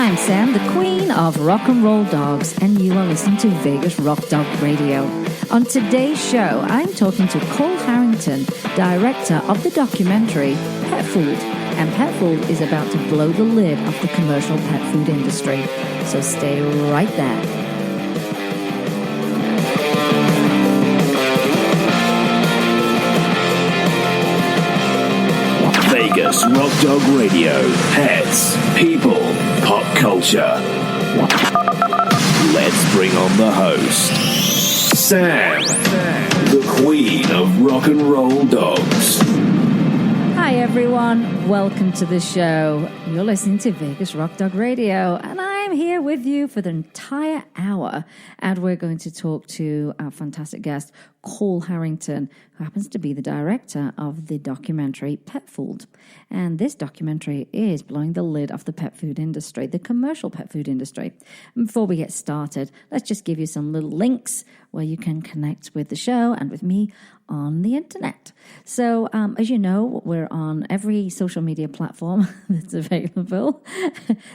I'm Sam, the queen of rock and roll dogs, and you are listening to Vegas Rock Dog Radio. On today's show, I'm talking to Kohl Harrington, director of the documentary FOOleD. And FOOleD is about to blow the lid off the commercial pet food industry. So stay right there. Vegas Rock Dog Radio. Pets, people, pop culture. Let's bring on the host, Sam, the queen of rock and roll dogs. Hi everyone, welcome to the show. You're listening to Vegas Rock Dog Radio, and I'm here with you for the entire hour, and we're going to talk to our fantastic guest, Kohl Harrington, who happens to be the director of the documentary FOOleD. And this documentary is blowing the lid off the pet food industry, the commercial pet food industry. And before we get started, let's just give you some little links where you can connect with the show and with me on the internet. So, as you know, we're on every social media platform that's available.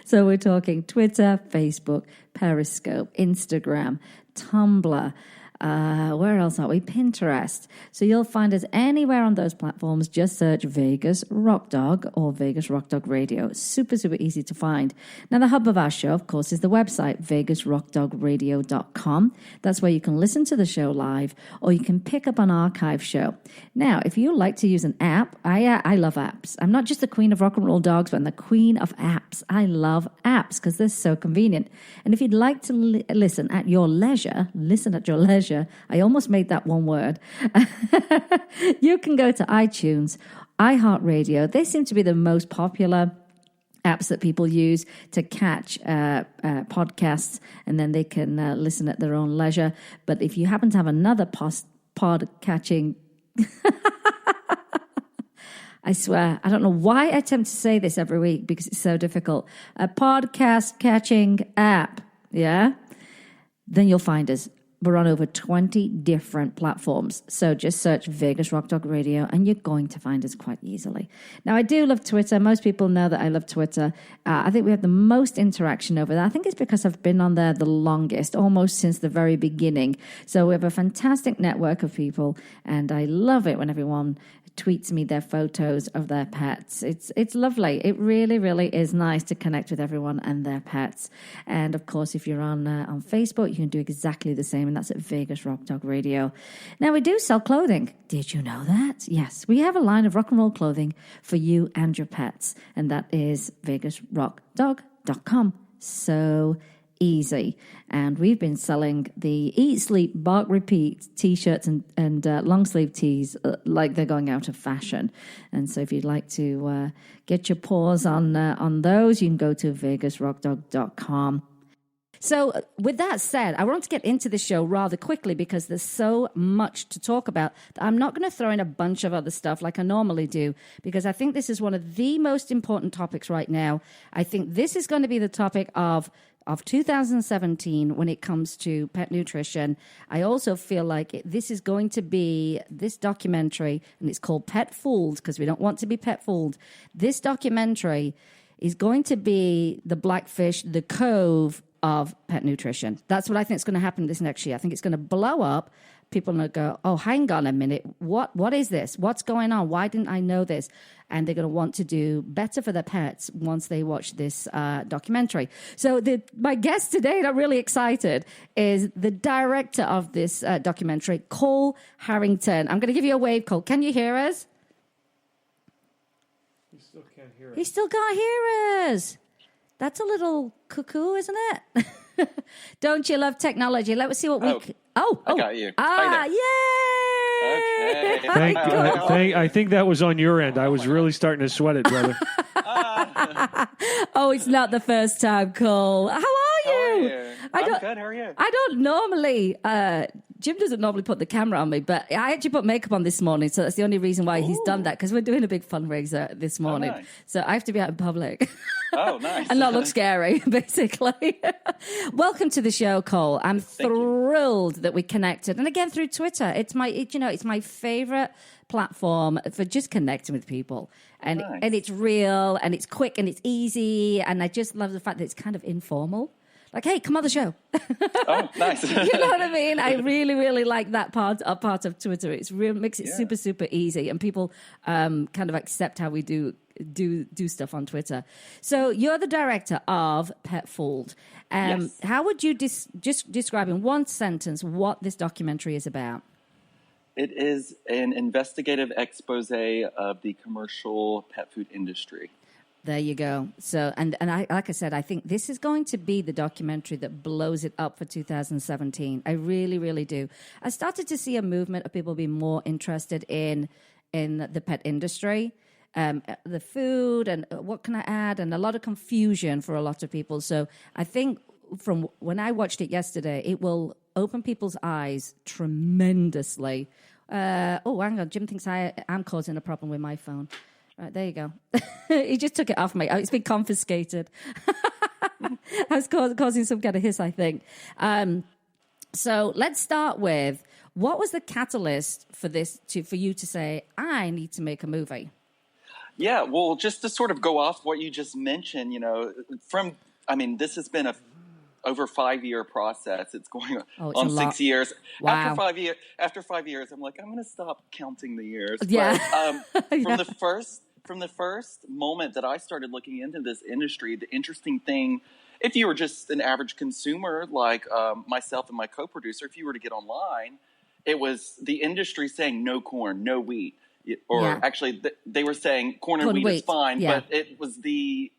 So we're talking Twitter, Facebook, Periscope, Instagram, Tumblr. Where else are we? Pinterest. So you'll find us anywhere on those platforms. Just search Vegas Rock Dog or Vegas Rock Dog Radio. Super, super easy to find. Now, the hub of our show, of course, is the website, vegasrockdogradio.com. That's where you can listen to the show live, or you can pick up an archive show. Now, if you like to use an app, I love apps. I'm not just the queen of rock and roll dogs, but I'm the queen of apps. I love apps because they're so convenient. And if you'd like to listen at your leisure, I almost made that one word. You can go to iTunes, iHeartRadio. They seem to be the most popular apps that people use to catch podcasts, and then they can listen at their own leisure. But if you happen to have another pod catching... I swear, I don't know why I attempt to say this every week because it's so difficult. A podcast catching app, yeah? Then you'll find us. We're on over 20 different platforms. So just search Vegas Rock Dog Radio and you're going to find us quite easily. Now, I do love Twitter. Most people know that I love Twitter. I think we have the most interaction over there. I think it's because I've been on there the longest, almost since the very beginning. So we have a fantastic network of people, and I love it when everyone tweets me their photos of their pets. It's lovely. It really, really is nice to connect with everyone and their pets. And of course, if you're on Facebook, you can do exactly the same, and that's at Vegas Rock Dog Radio. Now, we do sell clothing. Did you know that? Yes, we have a line of rock and roll clothing for you and your pets, and that is vegasrockdog.com. So easy. And we've been selling the Eat, Sleep, Bark, Repeat t-shirts and long sleeve tees like they're going out of fashion. And so if you'd like to get your paws on those, you can go to vegasrockdog.com. So with that said, I want to get into the show rather quickly because there's so much to talk about. I'm not going to throw in a bunch of other stuff like I normally do, because I think this is one of the most important topics right now. I think this is going to be the topic of 2017 when it comes to pet nutrition. I also feel like this is going to be this documentary, and it's called FOOleD because we don't want to be pet fooled. This documentary is going to be the Blackfish, the Cove of pet nutrition. That's what I think is going to happen this next year. I think it's going to blow up. People are going to go, oh, hang on a minute. What is this? What's going on? Why didn't I know this? And they're going to want to do better for their pets once they watch this documentary. So my guest today, and I'm really excited, is the director of this documentary, Kohl Harrington. I'm going to give you a wave, Kohl. Can you hear us? He still can't hear us. He still can't hear us. That's a little cuckoo, isn't it? Don't you love technology? Let's see what we... I got you. Yay! Okay. I think that was on your end. I was really starting to sweat it, brother. Oh, it's not the first time, Kohl. How are you? I'm good. How are you? I don't normally Jim doesn't normally put the camera on me, but I actually put makeup on this morning, so that's the only reason why he's done that, because we're doing a big fundraiser this morning. Nice. So I have to be out in public. Oh, nice. And not look scary, basically. Welcome to the show, Kohl. I'm thrilled that we connected. And again, through Twitter. It's my favorite platform for just connecting with people. And, Nice. and it's real, and it's quick, and it's easy. And I just love the fact that it's kind of informal. Like, hey, come on the show. Oh, nice. You know what I mean? I really, really like that part of Twitter. It's real, makes it super, super easy, and people kind of accept how we do stuff on Twitter. So you're the director of FOOleD. Yes. How would you just describe in one sentence what this documentary is about? It is an investigative expose of the commercial pet food industry. There you go. So, and I, like I said, I think this is going to be the documentary that blows it up for 2017. I really, really do. I started to see a movement of people being more interested in the pet industry, the food, and what can I add, and a lot of confusion for a lot of people. So I think from when I watched it yesterday, it will open people's eyes tremendously. Hang on. Jim thinks I'm causing a problem with my phone. Right, there you go. He just took it off me. It's been confiscated. I was causing some kind of hiss, I think. So let's start with, what was the catalyst for you to say, I need to make a movie? Yeah, well, just to sort of go off what you just mentioned, this has been over 5-year process. It's going on 6 years. Wow. After 5 years, I'm like, I'm going to stop counting the years. Yeah. But from the first moment that I started looking into this industry, the interesting thing, if you were just an average consumer like myself and my co-producer, if you were to get online, it was the industry saying no corn, no wheat. Actually, they were saying corn and wheat is fine, but it was the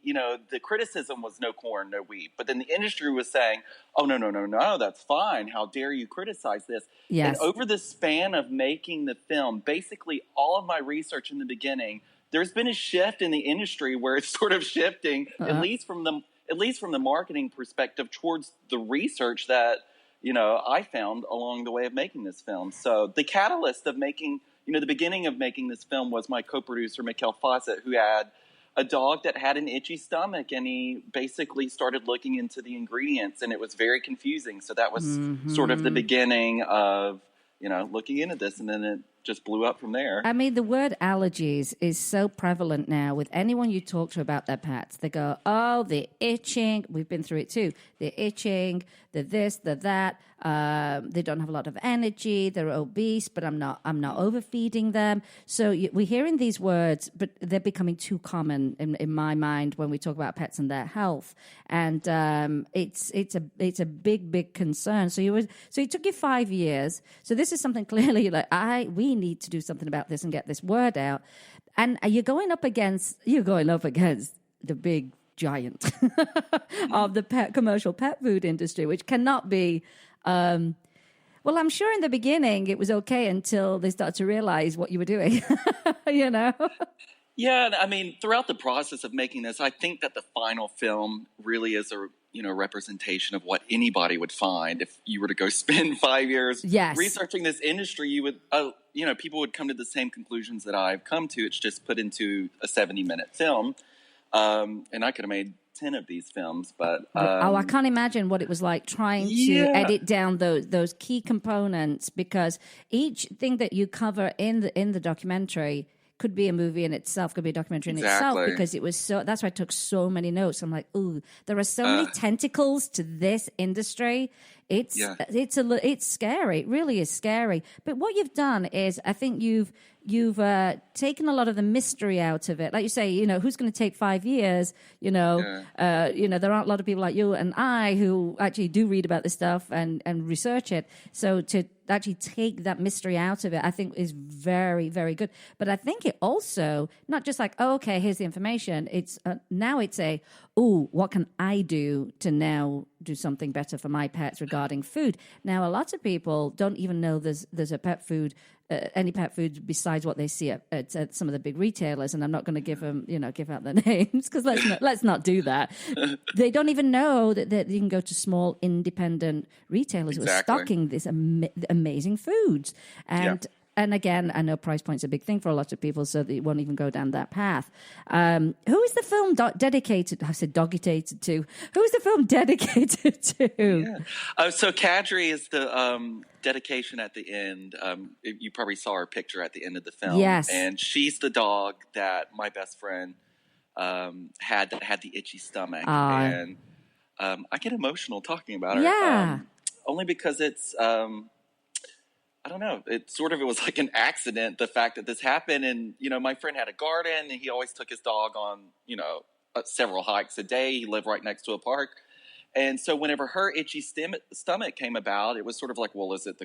criticism was no corn, no wheat. But then the industry was saying, oh, no, that's fine. How dare you criticize this? Yes. And over the span of making the film, basically all of my research in the beginning, there's been a shift in the industry where it's sort of shifting, at least from the marketing perspective, towards the research that I found along the way of making this film. So the catalyst of making, the beginning of making this film was my co-producer, Mikkel Fawcett, who had a dog that had an itchy stomach, and he basically started looking into the ingredients, and it was very confusing. So that was sort of the beginning of, looking into this, and then it just blew up from there. I mean, the word allergies is so prevalent now with anyone you talk to about their pets. They go, oh, the itching. We've been through it too. The itching, the this, the that. They don't have a lot of energy. They're obese, but I'm not overfeeding them. So we're hearing these words, but they're becoming too common in my mind when we talk about pets and their health. And it's a big concern. So it took you 5 years. So this is something clearly like we need to do something about this and get this word out. And you're going up against the big giant of the commercial pet food industry, which cannot be. I'm sure in the beginning it was okay until they started to realize what you were doing. Yeah, I mean, throughout the process of making this, I think that the final film really is a representation of what anybody would find if you were to go spend 5 years researching this industry. You would, people would come to the same conclusions that I've come to. It's just put into a 70-minute film, and I could have made 10 of these films, but I can't imagine what it was like trying to edit down those key components, because each thing that you cover in the documentary could be a movie in itself, could be a documentary in itself, because it was that's why I took so many notes. I'm like, ooh, there are so many tentacles to this industry. It's scary. It really is scary. But what you've done is, I think you've taken a lot of the mystery out of it. Like you say, who's going to take 5 years? There aren't a lot of people like you and I who actually do read about this stuff and research it. So to actually take that mystery out of it, I think is very, very good. But I think it also, not just like, oh, okay, here's the information. It's now it's what can I do to now do something better for my pets regarding food? Now, a lot of people don't even know there's a pet food any pet food besides what they see at some of the big retailers. And I'm not going to give out their names because let's not do that. They don't even know that you can go to small independent retailers who are stocking this amazing foods. And again, I know price point's a big thing for a lot of people, so they won't even go down that path. Who is the film dedicated? I said dogitated to. Who is the film dedicated to? So Kadri is the dedication at the end. You probably saw her picture at the end of the film. Yes. And she's the dog that my best friend had the itchy stomach. And I get emotional talking about her. Yeah. Only because it's... I don't know. It was like an accident, the fact that this happened. And, my friend had a garden and he always took his dog on, several hikes a day. He lived right next to a park. And so whenever her itchy stomach came about, it was sort of like, well, is it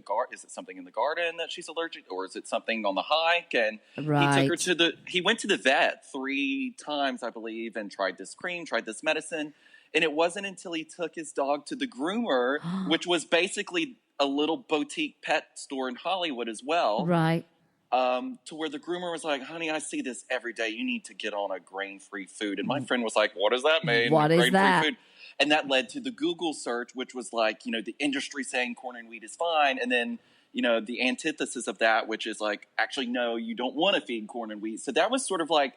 something in the garden that she's allergic or is it something on the hike? And he took her he went to the vet 3 times, I believe, and tried this cream, tried this medicine. And it wasn't until he took his dog to the groomer, which was basically a little boutique pet store in Hollywood as well. Right. To where the groomer was like, honey, I see this every day. You need to get on a grain-free food. And my friend was like, what does that mean? What is that? Food? And that led to the Google search, which was like, the industry saying corn and wheat is fine. And then, the antithesis of that, which is like, actually, no, you don't want to feed corn and wheat. So that was sort of like,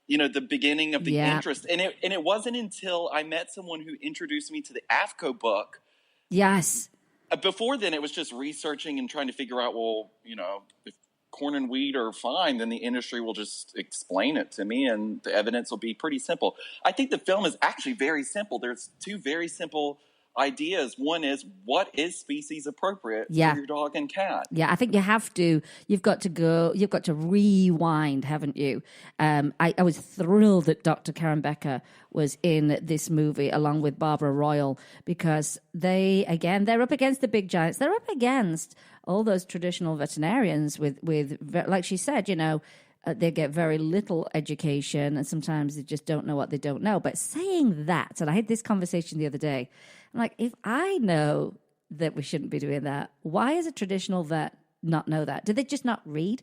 the beginning of the interest. And it wasn't until I met someone who introduced me to the AFCO book. Yes. Before then, it was just researching and trying to figure out, well, if corn and wheat are fine, then the industry will just explain it to me and the evidence will be pretty simple. I think the film is actually very simple. There's 2 very simple ideas. One is, what is species appropriate for your dog and cat? Yeah, I think you've got to rewind, haven't you? I was thrilled that Dr. Karen Becker was in this movie along with Barbara Royal because they're up against the big giants. They're up against all those traditional veterinarians with like she said, they get very little education and sometimes they just don't know what they don't know. But saying that, and I had this conversation the other day, I'm like, if I know that we shouldn't be doing that, why is a traditional vet not know that? Do they just not read?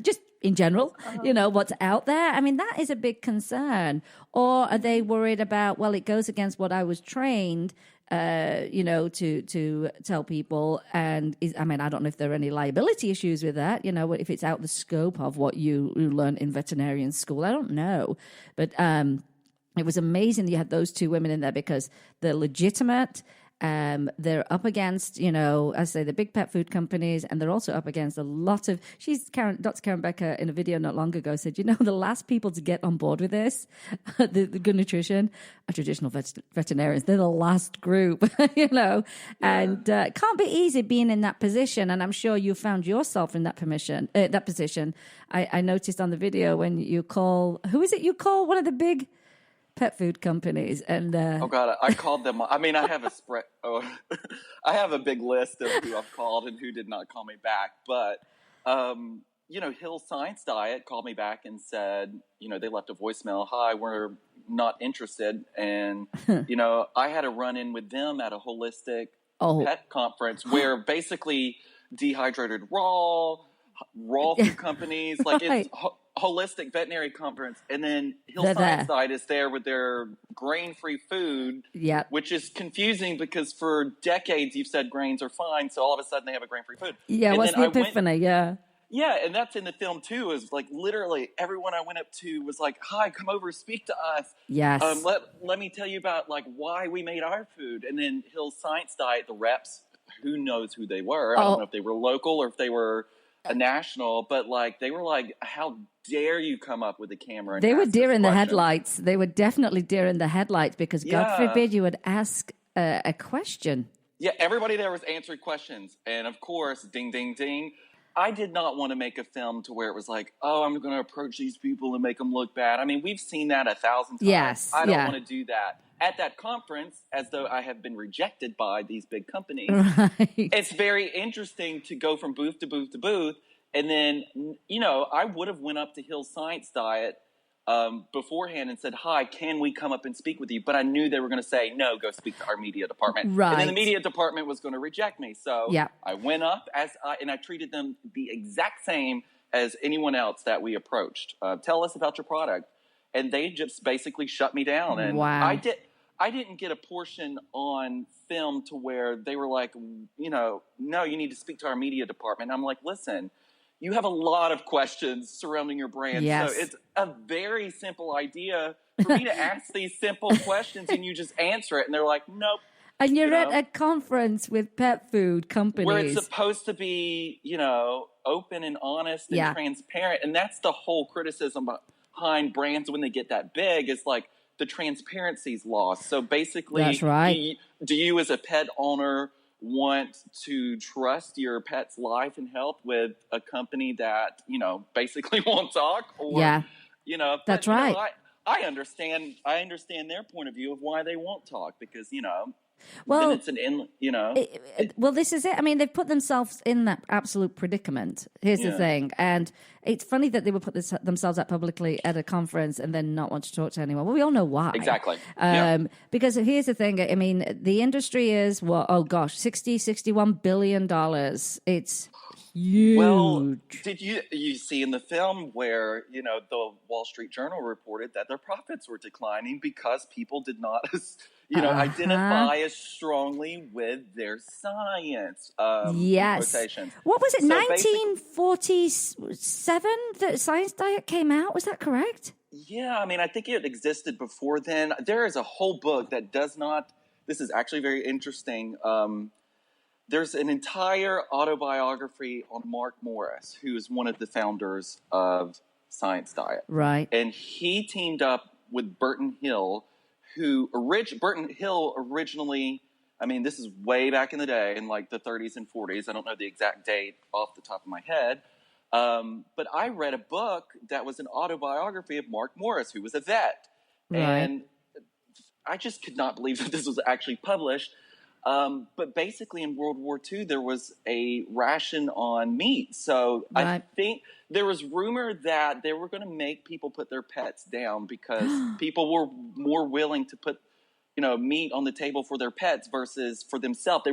Just in general, what's out there? I mean, that is a big concern. Or are they worried about, well, it goes against what I was trained to tell people. And I don't know if there are any liability issues with that, if it's out the scope of what you learn in veterinarian school. I don't know. But it was amazing that you had those 2 women in there because they're legitimate. They're up against, I say the big pet food companies, and they're also up against a lot of, Dr. Karen Becker in a video not long ago said, the last people to get on board with this, the good nutrition, are traditional veterinarians. They're the last group, and it can't be easy being in that position. And I'm sure you found yourself in that position. I noticed on the video when you call, who is it you call? One of the big pet food companies. And oh God, I called them. I mean, I have I have a big list of who I've called and who did not call me back. But Hill Science Diet called me back and said, they left a voicemail. Hi, we're not interested. And I had a run-in with them at a holistic pet conference where basically dehydrated raw food companies, like it's holistic veterinary conference, and then Hill Science Diet is there with their grain-free food, which is confusing because for decades you've said grains are fine, so all of a sudden they have a grain-free food. Yeah, and what's the epiphany? Yeah, and that's in the film too. Is like literally everyone I went up to was like, "Hi, come over, speak to us." Yes. Let me tell you about like why we made our food, and then Hill Science Diet, the reps, who knows who they were? I don't know if they were local or if they were a national, but like they were like, how dare you come up with a camera? And they were deer in the headlights. They were definitely deer in the headlights because God forbid you would ask a question. Yeah, everybody there was answering questions. And of course, ding, ding, ding. I did not want to make a film to where it was like, oh, I'm going to approach these people and make them look bad. I mean, we've seen that 1,000 times. Yes, I don't want to do that. At that conference, as though I have been rejected by these big companies. Right. It's very interesting to go from booth to booth to booth. And then, I would have went up to Hill Science Diet beforehand and said, "Hi, can we come up and speak with you?" But I knew they were going to say, "No, go speak to our media department." Right. And then the media department was going to reject me. So Yeah. I went up and I treated them the exact same as anyone else that we approached. Tell us about your product. And they just basically shut me down. And wow. I didn't get a portion on film to where they were like, no, you need to speak to our media department. And I'm like, listen, you have a lot of questions surrounding your brand. Yes. So it's a very simple idea for me to ask these simple questions and you just answer it. And they're like, nope. And you're at a conference with pet food companies. Where it's supposed to be, open and honest and transparent. And that's the whole criticism behind brands when they get that big is like the transparency's lost. So basically, that's right. Do you as a pet owner want to trust your pet's life and health with a company that, basically won't talk? Or, that's right. I understand their point of view of why they won't talk because, well, then it's well, this is it. I mean, they've put themselves in that absolute predicament. Here's the thing. And it's funny that they would put themselves up publicly at a conference and then not want to talk to anyone. Well, we all know why. Exactly. Because here's the thing. I mean, the industry is, $61 billion. It's huge. Well, did you see in the film where, the Wall Street Journal reported that their profits were declining because people did not, identify as strongly with their science. Yes. Quotations. What was it, 1947 that Science Diet came out? Was that correct? Yeah, I mean, I think it existed before then. There is a whole book that does not, this is actually very interesting. There's an entire autobiography on Mark Morris, who is one of the founders of Science Diet. Right. And he teamed up with Burton Hill, Burton Hill originally, I mean, this is way back in the day, in like the 30s and 40s. I don't know the exact date off the top of my head. But I read a book that was an autobiography of Mark Morris, who was a vet. Right. And I just could not believe that this was actually published. But basically in World War II, there was a ration on meat. So right. I think there was rumor that they were going to make people put their pets down because people were more willing to put, meat on the table for their pets versus for themselves.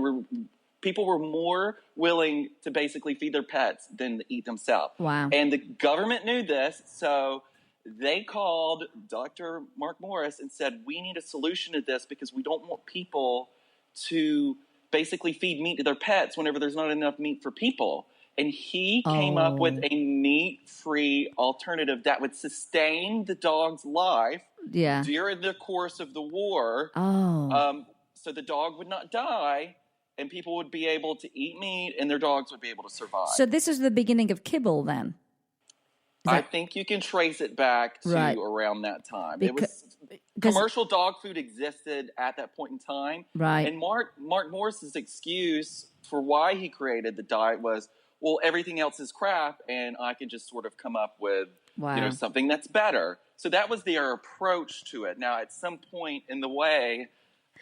People were more willing to basically feed their pets than to eat themselves. Wow. And the government knew this. So they called Dr. Mark Morris and said, we need a solution to this because we don't want people to basically feed meat to their pets whenever there's not enough meat for people. And he came up with a meat-free alternative that would sustain the dog's life during the course of the war. So the dog would not die and people would be able to eat meat and their dogs would be able to survive. So this is the beginning of kibble then? I think you can trace it back to around that time. Commercial dog food existed at that point in time. Right. And Mark Morris's excuse for why he created the diet was, well, everything else is crap, and I can just sort of come up with something that's better. So that was their approach to it. Now, at some point in the way,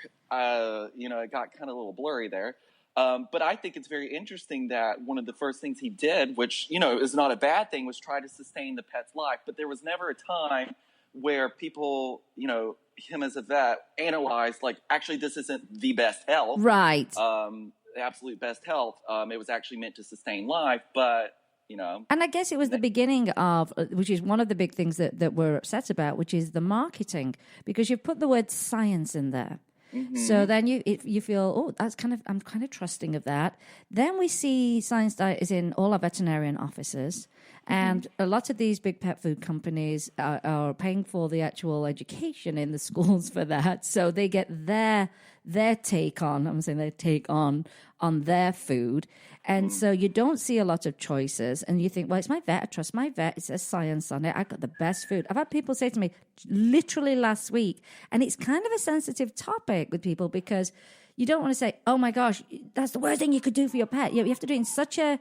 it got kind of a little blurry there. But I think it's very interesting that one of the first things he did, which, is not a bad thing, was try to sustain the pet's life. But there was never a time where people, him as a vet, analyzed, like, actually, this isn't the best health. Right. The absolute best health. It was actually meant to sustain life, but, And I guess it was the beginning of, which is one of the big things that we're upset about, which is the marketing, because you've put the word science in there. Mm-hmm. So then you feel, I'm kind of trusting of that. Then we see Science Diet is in all our veterinarian offices, and a lot of these big pet food companies are paying for the actual education in the schools for that. So they get their take on, I'm saying their take on their food. And so you don't see a lot of choices, and you think, well, it's my vet. I trust my vet. It says science on it. I got the best food. I've had people say to me literally last week, and it's kind of a sensitive topic with people because you don't want to say, oh my gosh, that's the worst thing you could do for your pet. You have to do it in such a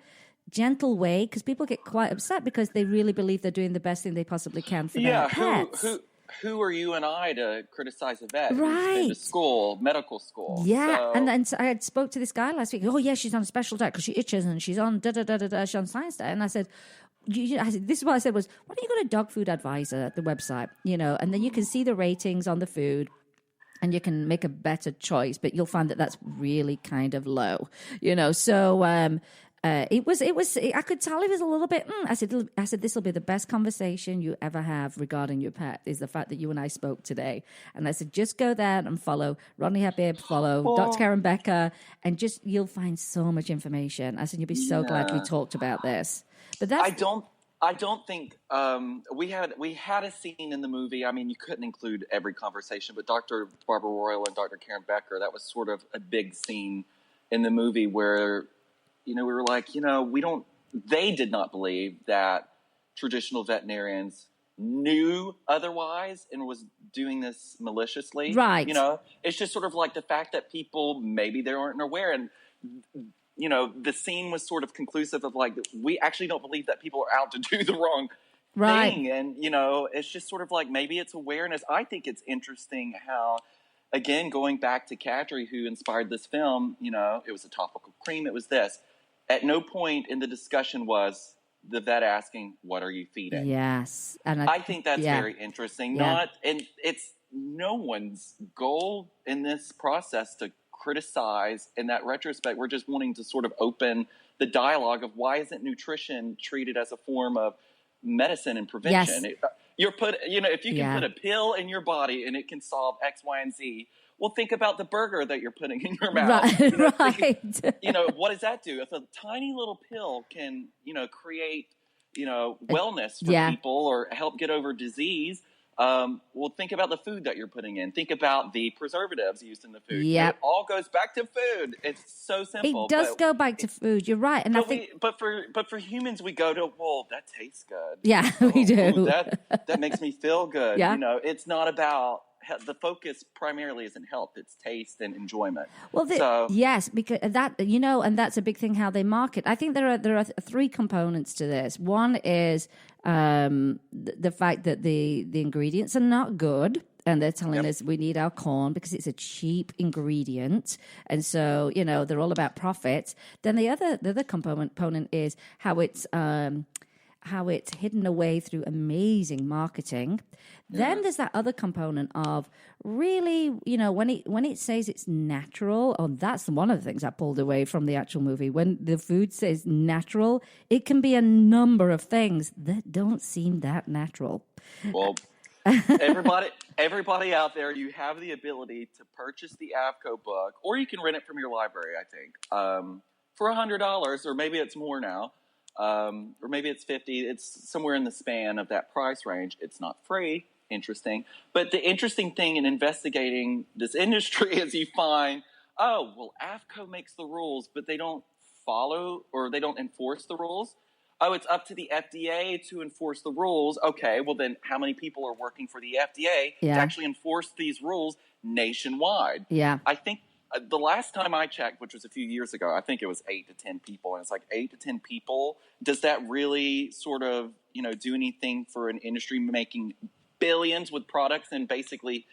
gentle way because people get quite upset because they really believe they're doing the best thing they possibly can for their pets. Who are you and I to criticize a vet? Right. In school, medical school. Yeah. So. And I spoke to this guy last week. Oh, yeah, she's on a special diet because she itches and she's on she's on Science Diet. And I said, this is what I said was, why don't you go to Dog Food Advisor, the website, and then you can see the ratings on the food. And you can make a better choice, but you'll find that that's really kind of low, So it was. I could tell it was a little bit. I said, this will be the best conversation you ever have regarding your pet. Is the fact that you and I spoke today, and I said, just go there and follow Rodney Habib, follow Dr. Karen Becker, and you'll find so much information. I said, you'll be so glad we talked about this. But that's I don't think we had a scene in the movie. I mean, you couldn't include every conversation, but Dr. Barbara Royal and Dr. Karen Becker, that was sort of a big scene in the movie where, we were like, they did not believe that traditional veterinarians knew otherwise and was doing this maliciously. Right. It's just sort of like the fact that people, maybe they aren't aware. And the scene was sort of conclusive of like, we actually don't believe that people are out to do the wrong thing. And, it's just sort of like, maybe it's awareness. I think it's interesting how, again, going back to Kadri, who inspired this film, it was a topical cream. It was this. At no point in the discussion was the vet asking, what are you feeding? Yes. And I think that's very interesting. And it's no one's goal in this process to criticize. In that retrospect, we're just wanting to sort of open the dialogue of why isn't nutrition treated as a form of medicine and prevention? Yes. If you can put a pill in your body and it can solve X, Y, and Z, well, think about the burger that you're putting in your mouth. Right. What does that do? If a tiny little pill can, create, wellness for people or help get over disease, well, think about the food that you're putting in. Think about the preservatives used in the food. Yep. It all goes back to food. It's so simple. It does go back to food. You're right. And but for humans, we go to, well, that tastes good. Yeah, we do. That makes me feel good. Yeah. It's not about the focus primarily isn't health; it's taste and enjoyment. Well, yes, because that and that's a big thing how they market. I think there are three components to this. One is the fact that the ingredients are not good. And they're telling us we need our corn because it's a cheap ingredient. And so, they're all about profits. Then the other component is how it's hidden away through amazing marketing. Then there's that other component of really, when it says it's natural, that's one of the things I pulled away from the actual movie. When the food says natural, it can be a number of things that don't seem that natural. Well, everybody out there, you have the ability to purchase the AVCO book, or you can rent it from your library, I think, for $100, or maybe it's more now. Or maybe it's $50. It's somewhere in the span of that price range. It's not free. Interesting. But the interesting thing in investigating this industry is you find, AVCO makes the rules, but they don't follow or they don't enforce the rules. Oh, it's up to the FDA to enforce the rules. Okay, well then how many people are working for the FDA to actually enforce these rules nationwide? Yeah. I think the last time I checked, which was a few years ago, I think it was 8 to 10 people. And it's like 8 to 10 people. Does that really sort of, do anything for an industry making billions with products in basically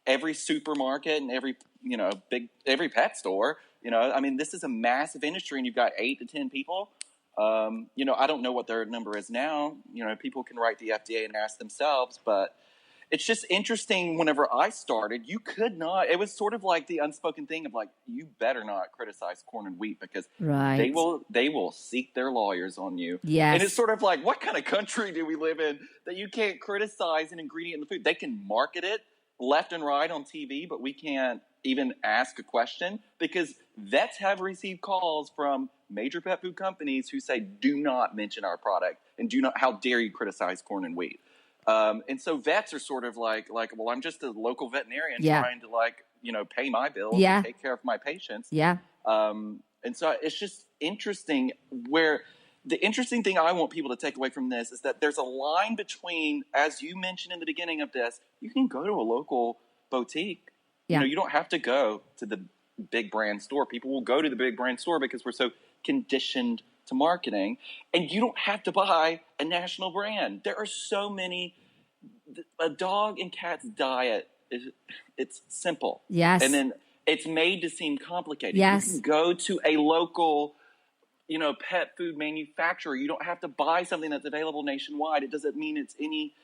every supermarket and every pet store? This is a massive industry and you've got 8 to 10 people. I don't know what their number is now. People can write the FDA and ask themselves, but it's just interesting. Whenever I started, you could not. It was sort of like the unspoken thing of like, you better not criticize corn and wheat because they will seek their lawyers on you. Yes. And it's sort of like, what kind of country do we live in that you can't criticize an ingredient in the food? They can market it left and right on TV, but we can't even ask a question because vets have received calls from major pet food companies who say, do not mention our product and how dare you criticize corn and wheat. And so vets are sort of like, well, I'm just a local veterinarian trying to pay my bills and take care of my patients. Yeah. And so it's just interesting where the interesting thing I want people to take away from this is that there's a line between, as you mentioned in the beginning of this, you can go to a local boutique. Yeah. You don't have to go to the big brand store. People will go to the big brand store because we're so conditioned to marketing, and you don't have to buy a national brand. There are so many. A dog and cat's diet it's simple. Yes. And then it's made to seem complicated. Yes. You can go to a local pet food manufacturer. You don't have to buy something that's available nationwide. It doesn't mean it's any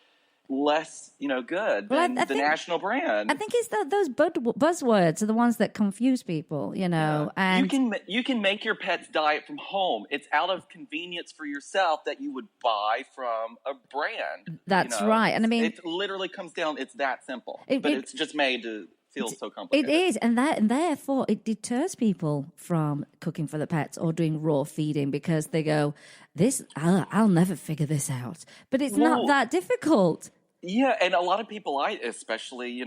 less, good than the national brand. I think it's those buzzwords are the ones that confuse people, And you can make your pet's diet from home. It's out of convenience for yourself that you would buy from a brand. That's right. And I mean, it literally comes down. It's that simple, but it's just made to feel so complicated. It is, and therefore it deters people from cooking for the pets or doing raw feeding because they go, I'll never figure this out. But it's not that difficult. Yeah, and a lot of people, especially, as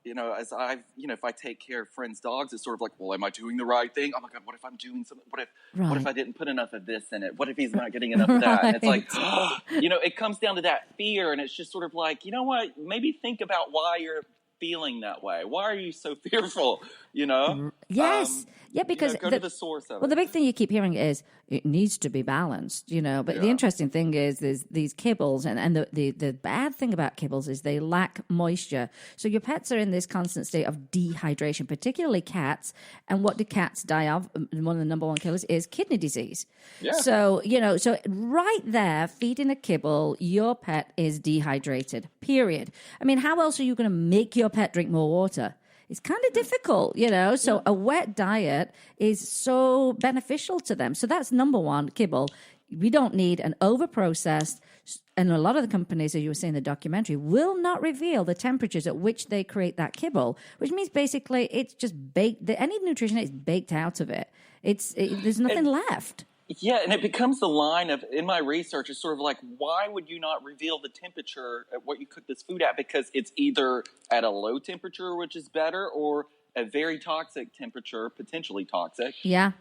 if I take care of friends' dogs, it's sort of like, well, am I doing the right thing? Oh my God, what if I'm doing something? What if I didn't put enough of this in it? What if he's not getting enough of that? And it's like, it comes down to that fear, and it's just sort of like, you know what? Maybe think about why you're feeling that way. Why are you so fearful? Yes. Because go to the source of it. Well, the big thing you keep hearing is it needs to be balanced, But the interesting thing is these kibbles, and the bad thing about kibbles is they lack moisture. So your pets are in this constant state of dehydration, particularly cats. And what do cats die of? One of the number one killers is kidney disease. Yeah. So, so right there, feeding a kibble, your pet is dehydrated, period. I mean, how else are you going to make your pet drink more water? It's kind of difficult, So a wet diet is so beneficial to them. So that's number one, kibble. We don't need an over-processed, and a lot of the companies, as you were saying in the documentary, will not reveal the temperatures at which they create that kibble, which means basically it's just baked. Any nutrition is baked out of it. There's nothing left. Yeah, and it becomes the line of, in my research, it's sort of like, why would you not reveal the temperature at what you cook this food at? Because it's either at a low temperature, which is better, or a very toxic temperature, potentially toxic. Yeah.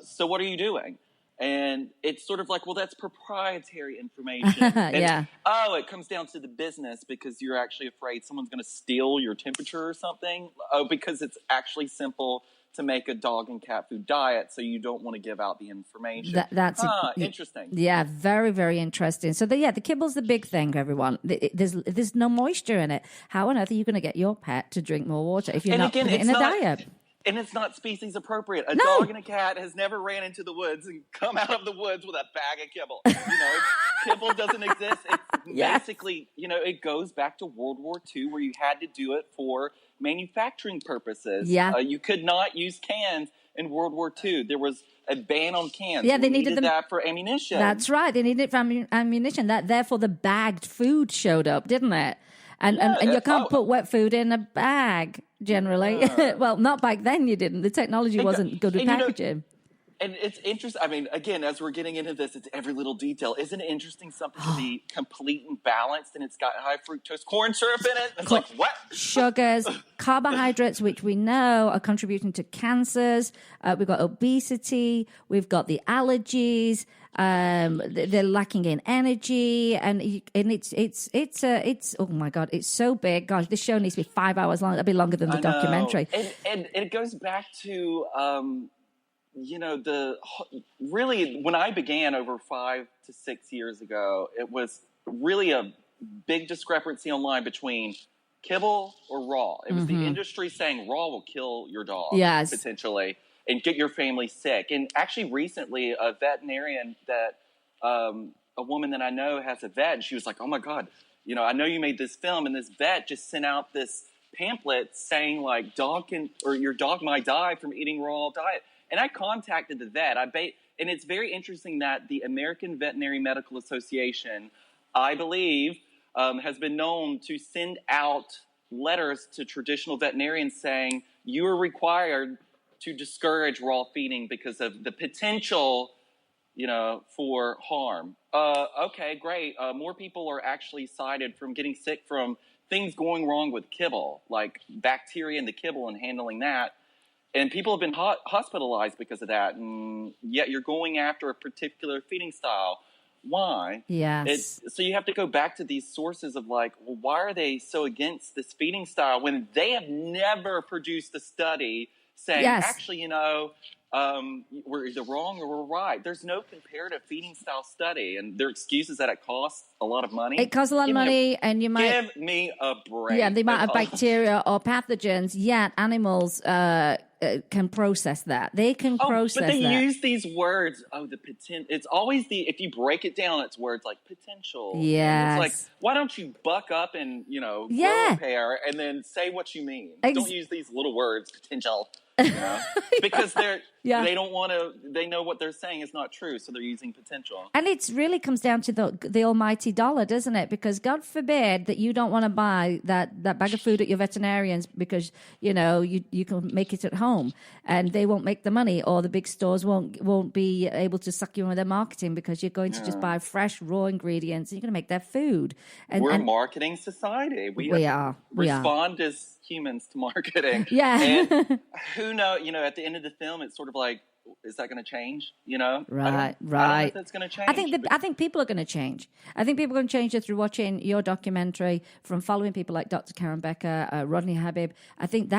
So what are you doing? And it's sort of like, well, that's proprietary information. And, it comes down to the business because you're actually afraid someone's going to steal your temperature or something. Oh, because it's actually simple to make a dog and cat food diet, so you don't want to give out the information. That's interesting. Yeah, very, very interesting. So the kibble's the big thing, everyone. There's no moisture in it. How on earth are you going to get your pet to drink more water if you're not putting it in a diet? And it's not species appropriate. A dog and a cat has never ran into the woods and come out of the woods with a bag of kibble. Kibble doesn't exist. It's basically, it goes back to World War II where you had to do it for manufacturing purposes. Yeah. You could not use cans in World War II. There was a ban on cans. Yeah, they needed that for ammunition. That's right. They needed it for ammunition. Therefore, the bagged food showed up, didn't it? And you can't put wet food in a bag, generally. Well, not back then you didn't. The technology wasn't good with packaging. And it's interesting. I mean, again, as we're getting into this, it's every little detail. Isn't it interesting something to be complete and balanced and it's got high fructose corn syrup in it? It's like, what? Sugars, carbohydrates, which we know are contributing to cancers. We've got obesity. We've got the allergies. They're lacking in energy, and it's oh my God, it's so big. Gosh, this show needs to be 5 hours long. It'll be longer than the documentary. And it goes back to really when I began over 5 to 6 years ago, it was really a big discrepancy online between kibble or raw. It was the industry saying raw will kill your dog, potentially, and get your family sick. And actually recently, a veterinarian that a woman that I know has a vet, and she was like, oh my God, I know you made this film, and this vet just sent out this pamphlet saying like your dog might die from eating raw diet. And I contacted the vet. And it's very interesting that the American Veterinary Medical Association, I believe, has been known to send out letters to traditional veterinarians saying you are required to discourage raw feeding because of the potential, for harm. Okay, great. More people are actually cited from getting sick from things going wrong with kibble, like bacteria in the kibble and handling that. And people have been hospitalized because of that. And yet you're going after a particular feeding style. Why? Yes. So you have to go back to these sources of like, well, why are they so against this feeding style when they have never produced a study saying, actually, we're either wrong or we're right. There's no comparative feeding style study, and their excuse is that it costs a lot of money. It costs a lot of money, and you might give me a break. Yeah, the amount of bacteria or pathogens. Yet animals can process that. They can process but they that. use these words. Oh, the potential. It's always if you break it down, it's words like potential. Yes. It's like, why don't you buck up and, grow a pair and then say what you mean? Don't use these little words, potential. Because they don't want to. They know what they're saying is not true, so they're using potential. And it really comes down to the almighty dollar, doesn't it? Because God forbid that you don't want to buy that bag of food at your veterinarian's because you can make it at home, and they won't make the money, or the big stores won't be able to suck you in with their marketing because you're going to just buy fresh raw ingredients and you're going to make their food. And we're a marketing society. We are. Respond as humans to marketing. Yeah. And who knows, at the end of the film, it's sort of like, is that going to change? Right. I don't know if that's going to change. I think people are going to change. I think people are going to change through watching your documentary, from following people like Dr. Karen Becker, Rodney Habib. I think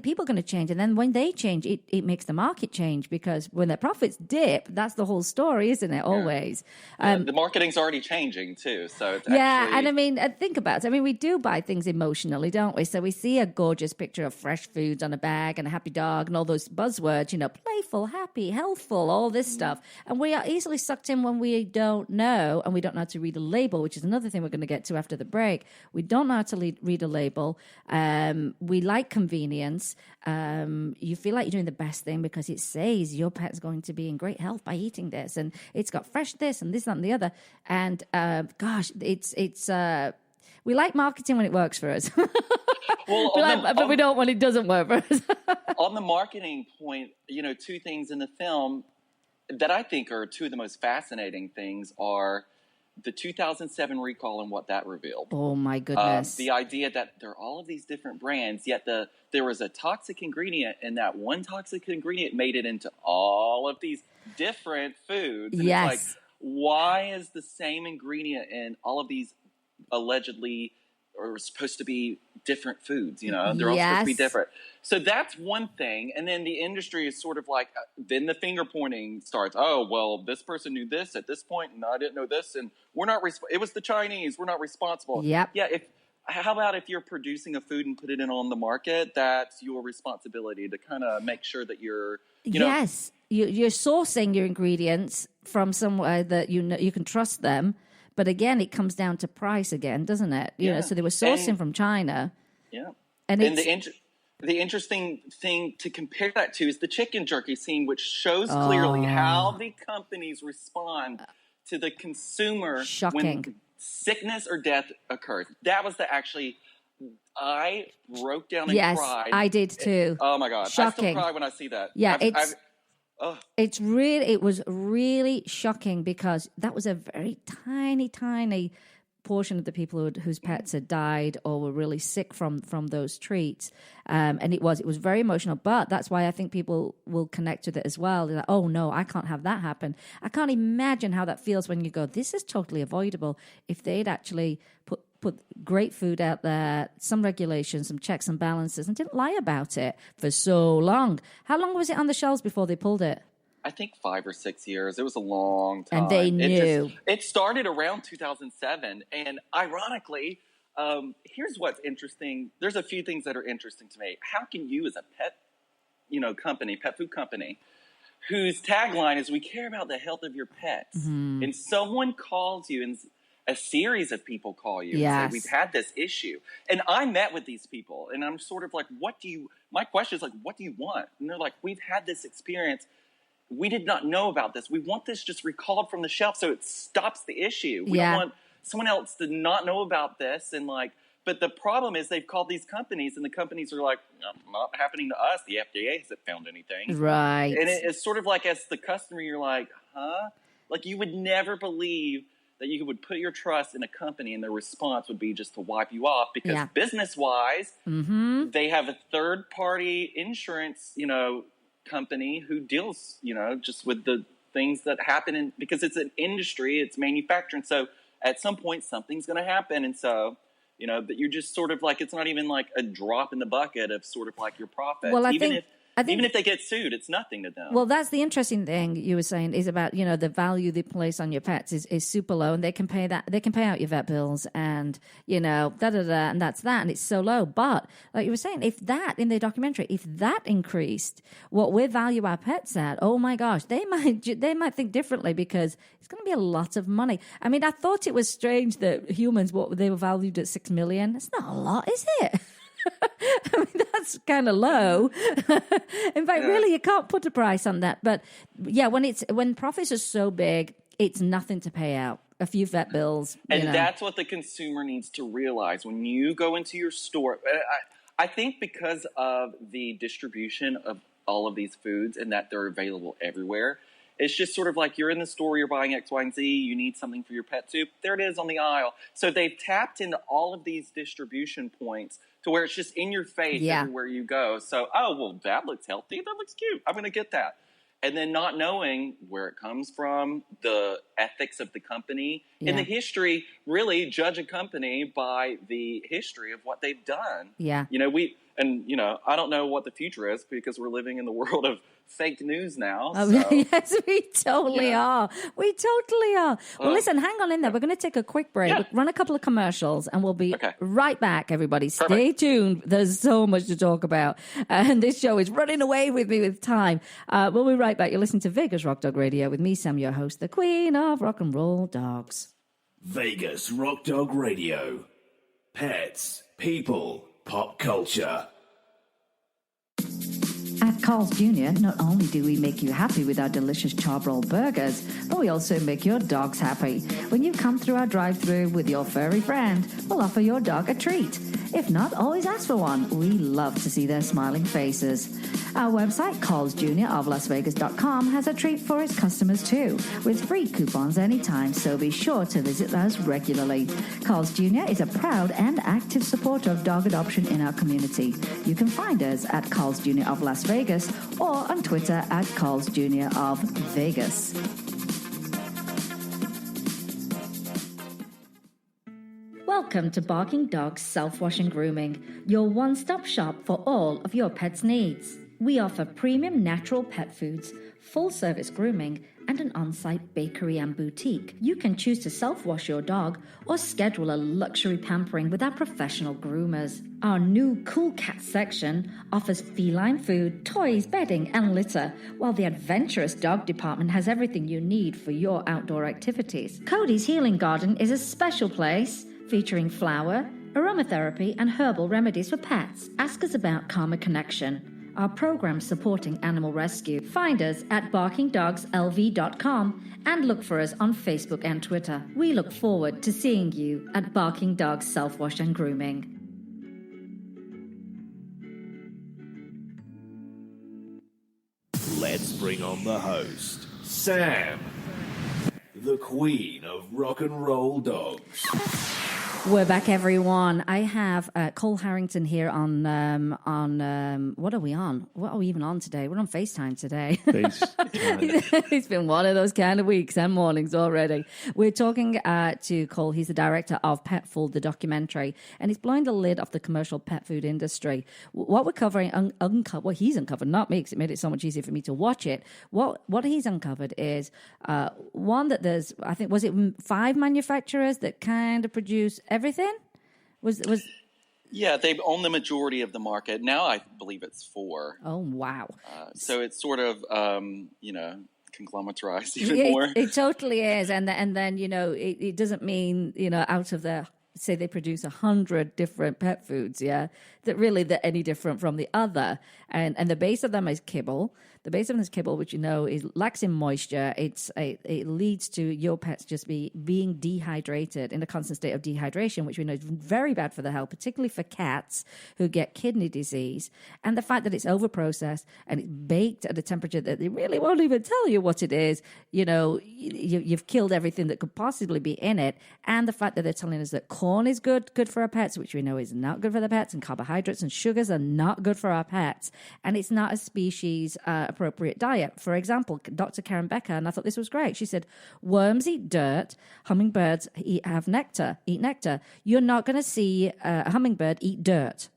people are going to change, and then when they change, it makes the market change, because when their profits dip, that's the whole story, isn't it? Always. The marketing's already changing too, so it's and I mean, think about it. I mean, we do buy things emotionally, don't we? So we see a gorgeous picture of fresh foods on a bag and a happy dog and all those buzzwords, playful, happy, healthful, all this stuff. And we are easily sucked in when we don't know, and we don't know how to read a label, which is another thing we're going to get to after the break. We don't know how to read a label. We like convenience. You feel like you're doing the best thing because it says your pet's going to be in great health by eating this, and it's got fresh this and this, that, and the other. And we like marketing when it works for us. But we don't when it doesn't work for us. On the marketing point, two things in the film that I think are two of the most fascinating things are the 2007 recall and what that revealed. Oh, my goodness. The idea that there are all of these different brands, yet there was a toxic ingredient, and that one toxic ingredient made it into all of these different foods. And yes. It's like, why is the same ingredient in all of these allegedly or supposed to be different foods? They're all supposed to be different. So that's one thing. And then the industry is sort of like, then the finger pointing starts. Oh, well, this person knew this at this point, and I didn't know this, and we're not. It was the Chinese. We're not responsible. Yep. Yeah. How about if you're producing a food and put it in on the market? That's your responsibility to kind of make sure that you're. Yes, you're sourcing your ingredients from somewhere that you can trust them. But again, it comes down to price again, doesn't it? So they were sourcing from China. Yeah. And the interesting thing to compare that to is the chicken jerky scene, which shows clearly how the companies respond to the consumer when sickness or death occurs. That was I broke down and cried. Yes, I did too. Oh my God. Shocking. I still cry when I see that. Yeah, it was really shocking, because that was a very tiny, tiny portion of the people whose pets had died or were really sick from those treats. And it was very emotional, but that's why I think people will connect with it as well. They're like, oh no, I can't have that happen. I can't imagine how that feels when you go, this is totally avoidable. If they'd actually put great food out there, some regulations, some checks and balances, and didn't lie about it for so long. How long was it on the shelves before they pulled it? I think 5 or 6 years. It was a long time. And they knew. It started around 2007. And ironically, here's what's interesting. There's a few things that are interesting to me. How can you, as a pet food company, whose tagline is, we care about the health of your pets, and someone calls you, and a series of people call you and say, we've had this issue. And I met with these people, and I'm sort of like, my question is like, what do you want? And they're like, we've had this experience. We did not know about this. We want this just recalled from the shelf so it stops the issue. We don't want someone else to not know about this. And but the problem is they've called these companies, and the companies are like, not happening to us. The FDA hasn't found anything. Right. And it's sort of like, as the customer, you're like, huh? Like, you would never believe that you would put your trust in a company and their response would be just to wipe you off, because business-wise, they have a third-party insurance, company who deals, just with the things that happen because it's an industry, it's manufacturing. So at some point something's going to happen. And so, but you're just sort of like, it's not even like a drop in the bucket of sort of like your profits. Well, I I think, even if they get sued, it's nothing to them. well, that's the interesting thing you were saying is about, the value they place on your pets is super low, and they can pay out your vet bills and, and that's that. And it's so low. But like you were saying, if that in the documentary, if that increased what we value our pets at, oh my gosh, they might think differently, because it's going to be a lot of money. I mean, I thought it was strange that humans, they were valued at $6 million. It's not a lot, is it? I mean, that's kind of low. In fact, really, you can't put a price on that. But yeah, when profits are so big, it's nothing to pay out. A few vet bills. And that's what the consumer needs to realize. When you go into your store, I think because of the distribution of all of these foods and that they're available everywhere, it's just sort of like you're in the store, you're buying X, Y, and Z, you need something for your pet soup. There it is on the aisle. So they've tapped into all of these distribution points to where it's just in your face everywhere you go. So, that looks healthy. That looks cute. I'm going to get that. And then not knowing where it comes from, the ethics of the company, and the history, really judge a company by the history of what they've done. Yeah. I don't know what the future is, because we're living in the world of fake news now. Oh, so, yes, we totally are. We totally are. Well, listen, hang on in there. We're going to take a quick break, run a couple of commercials, and we'll be right back, everybody. Stay tuned. There's so much to talk about. And this show is running away with me with time. We'll be right back. You're listening to Vegas Rock Dog Radio with me, Sam, your host, the queen of rock and roll dogs. Vegas Rock Dog Radio. Pets, people, pop culture. At Carl's Jr., not only do we make you happy with our delicious charbroil burgers, but we also make your dogs happy. When you come through our drive-thru with your furry friend, we'll offer your dog a treat. If not, always ask for one. We love to see their smiling faces. Our website, Carl's Jr. of LasVegas.com, has a treat for its customers too, with free coupons anytime, so be sure to visit us regularly. Carl's Jr. is a proud and active supporter of dog adoption in our community. You can find us at Carl's Jr. of Las Vegas or on Twitter at Carl's Jr. of Vegas. Welcome to Barking Dogs Self-Wash and Grooming, your one-stop shop for all of your pet's needs. We offer premium natural pet foods, full-service grooming, and an on-site bakery and boutique. You can choose to self-wash your dog or schedule a luxury pampering with our professional groomers. Our new Cool Cat section offers feline food, toys, bedding, and litter, while the adventurous dog department has everything you need for your outdoor activities. Cody's Healing Garden is a special place featuring flower, aromatherapy, and herbal remedies for pets. Ask us about Karma Connection, our program supporting animal rescue. Find us at barkingdogslv.com and look for us on Facebook and Twitter. We look forward to seeing you at Barking Dogs Self-Wash and Grooming. Let's bring on the host, Sam, the queen of rock and roll dogs. We're back, everyone. I have Kohl Harrington here on what are we on? What are we even on today? We're on FaceTime today. It's been one of those kind of weeks and mornings already. We're talking to Kohl. He's the director of PetFooled, the documentary, and he's blowing the lid off the commercial pet food industry. What we're covering, what he's uncovered, not me, because it made it so much easier for me to watch it. What he's uncovered is one, that there's, I think, was it 5 manufacturers that kind of produce everything? Yeah, they own the majority of the market. Now I believe it's 4. Oh, wow. So it's sort of, conglomeratized even more. It totally is. And then, it doesn't mean, out of the, say they produce 100 different pet foods, that they're any different from the other. And the base of them is kibble. The base of them is kibble, which is lacks in moisture. It leads to your pets just being dehydrated, in a constant state of dehydration, which we know is very bad for the health, particularly for cats who get kidney disease. And the fact that it's overprocessed and it's baked at a temperature that they really won't even tell you what it is, you've killed everything that could possibly be in it. And the fact that they're telling us that corn is good for our pets, which we know is not good for the pets, and carbohydrates and sugars are not good for our pets. And it's not a species appropriate diet. For example, Dr. Karen Becker, and I thought this was great. She said, worms eat dirt, hummingbirds eat nectar. You're not going to see a hummingbird eat dirt.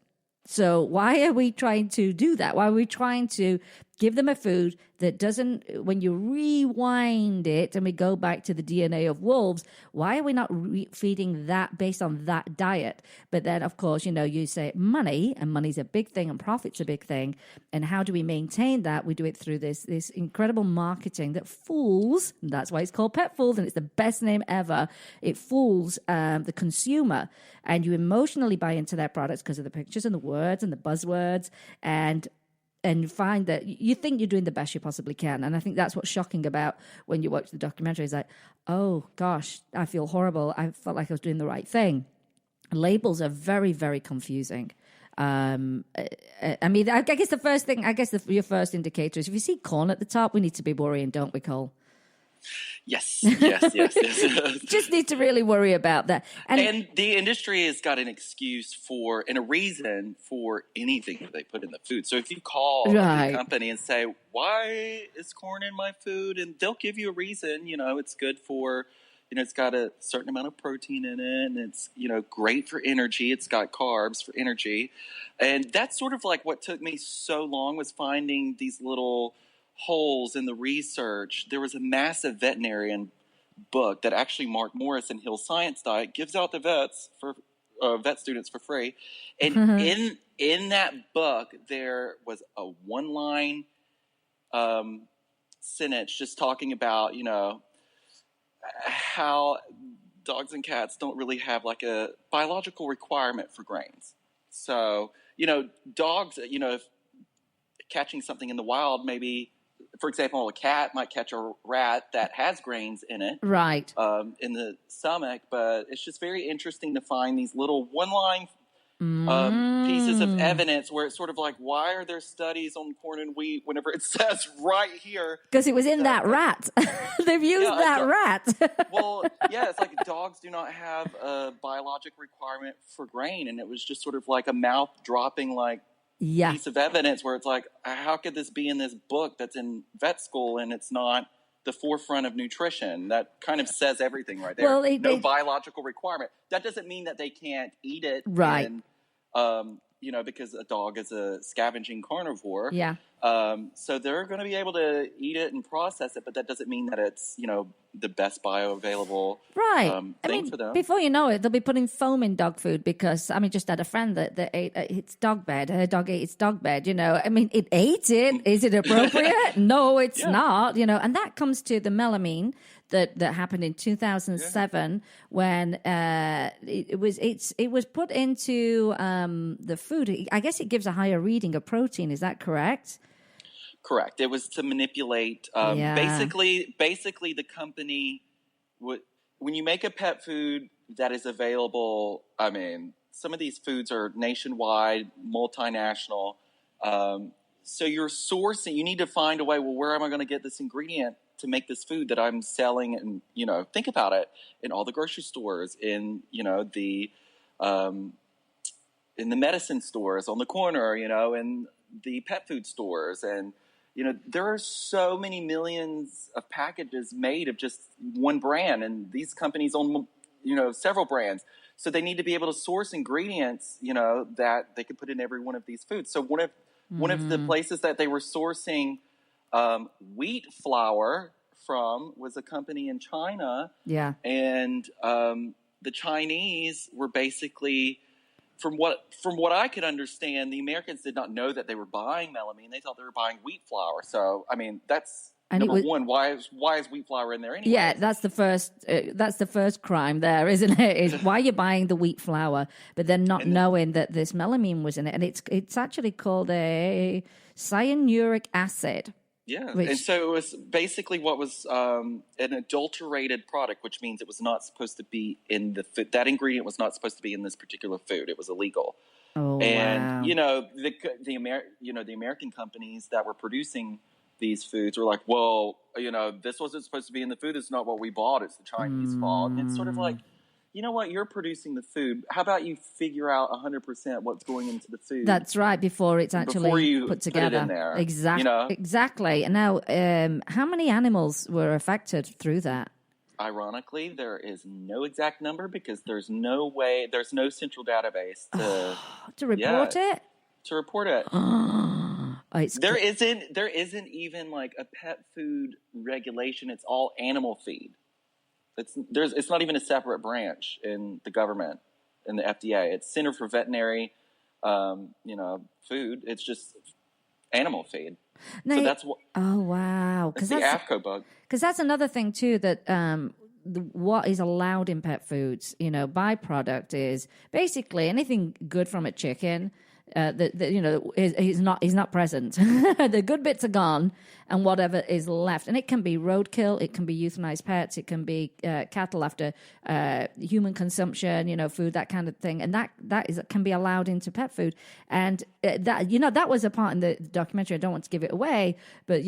So why are we trying to do that? Why are we trying to give them a food that doesn't, when you rewind it and we go back to the DNA of wolves, why are we not feeding that based on that diet? But then, of course, you say money, and money's a big thing and profit's a big thing. And how do we maintain that? We do it through this incredible marketing that fools, and that's why it's called Petfooled, and it's the best name ever. It fools the consumer, and you emotionally buy into their products because of the pictures and the words and the buzzwords, and you find that you think you're doing the best you possibly can. And I think that's what's shocking about when you watch the documentary. It's like, oh, gosh, I feel horrible. I felt like I was doing the right thing. Labels are very, very confusing. I mean, I guess the first thing, your first indicator is if you see corn at the top, we need to be worrying, don't we, Kohl? Yes. Just need to really worry about that. And the industry has got an excuse for and a reason for anything that they put in the food. So if you call the company and say, why is corn in my food? And they'll give you a reason. It's good for, it's got a certain amount of protein in it, and it's, great for energy. It's got carbs for energy. And that's sort of like what took me so long, was finding these little holes in the research. There was a massive veterinarian book that actually Mark Morris in Hill Science Diet gives out to vet students for free. And in that book, there was a one-line sentence just talking about, how dogs and cats don't really have like a biological requirement for grains. So, dogs, if catching something in the wild, maybe, for example, a cat might catch a rat that has grains in it, right, in the stomach. But it's just very interesting to find these little one-line pieces of evidence where it's sort of like, why are there studies on corn and wheat whenever it says right here? Because it was in that rat. They've used that rat. Well, yeah, it's like dogs do not have a biologic requirement for grain, and it was just sort of like a mouth-dropping piece of evidence where it's like, how could this be in this book that's in vet school and it's not the forefront of nutrition? That kind of says everything right there. Well, no biological requirement. That doesn't mean that they can't eat it. Right. And, because a dog is a scavenging carnivore. Yeah. So they're going to be able to eat it and process it, but that doesn't mean that it's, the best bioavailable thing for them. Before you know it, they'll be putting foam in dog food because, just had a friend that ate its dog bed. Her dog ate its dog bed, it ate it. Is it appropriate? No, it's not, and that comes to the melamine that happened in 2007 when it was put into the food. I guess it gives a higher reading of protein. Is that correct? Correct. It was to manipulate. Basically, the company would, when you make a pet food that is available. Some of these foods are nationwide, multinational. So you're sourcing. You need to find a way. Well, where am I going to get this ingredient to make this food that I'm selling? And think about it in all the grocery stores, in the medicine stores on the corner, in the pet food stores, and there are so many millions of packages made of just one brand, and these companies own, several brands. So they need to be able to source ingredients, that they could put in every one of these foods. So one of the places that they were sourcing wheat flour from was a company in China. Yeah. And the Chinese were basically, from what I could understand, the Americans did not know that they were buying melamine. They thought they were buying wheat flour. So, that's number one. Why is wheat flour in there anyway? Yeah, that's the first crime there, isn't it? Is why you're buying the wheat flour, but then not knowing that this melamine was in it, and it's actually called a cyanuric acid. Yeah, and so it was basically what was an adulterated product, which means it was not supposed to be in the food. That ingredient was not supposed to be in this particular food. It was illegal. Oh, and wow. the American companies that were producing these foods were like, well, this wasn't supposed to be in the food. It's not what we bought. It's the Chinese fault. And it's sort of like, you know what? You're producing the food. How about you figure out 100% what's going into the food? That's right. Before it's actually put together. Put it in there. Exactly. And now, how many animals were affected through that? Ironically, there is no exact number because there's no central database to report it. to report it. It's There isn't even like a pet food regulation. It's all animal feed. It's not even a separate branch in the government, in the FDA. It's Center for Veterinary, Food. It's just animal feed. No, So that's what. oh wow! That's the AFCO bug. Because that's another thing too that what is allowed in pet foods, byproduct is basically anything good from a chicken. He's not present. The good bits are gone, and whatever is left, and it can be roadkill, it can be euthanized pets, it can be cattle after human consumption, food, that kind of thing, and that can be allowed into pet food, and that was a part in the documentary. I don't want to give it away, but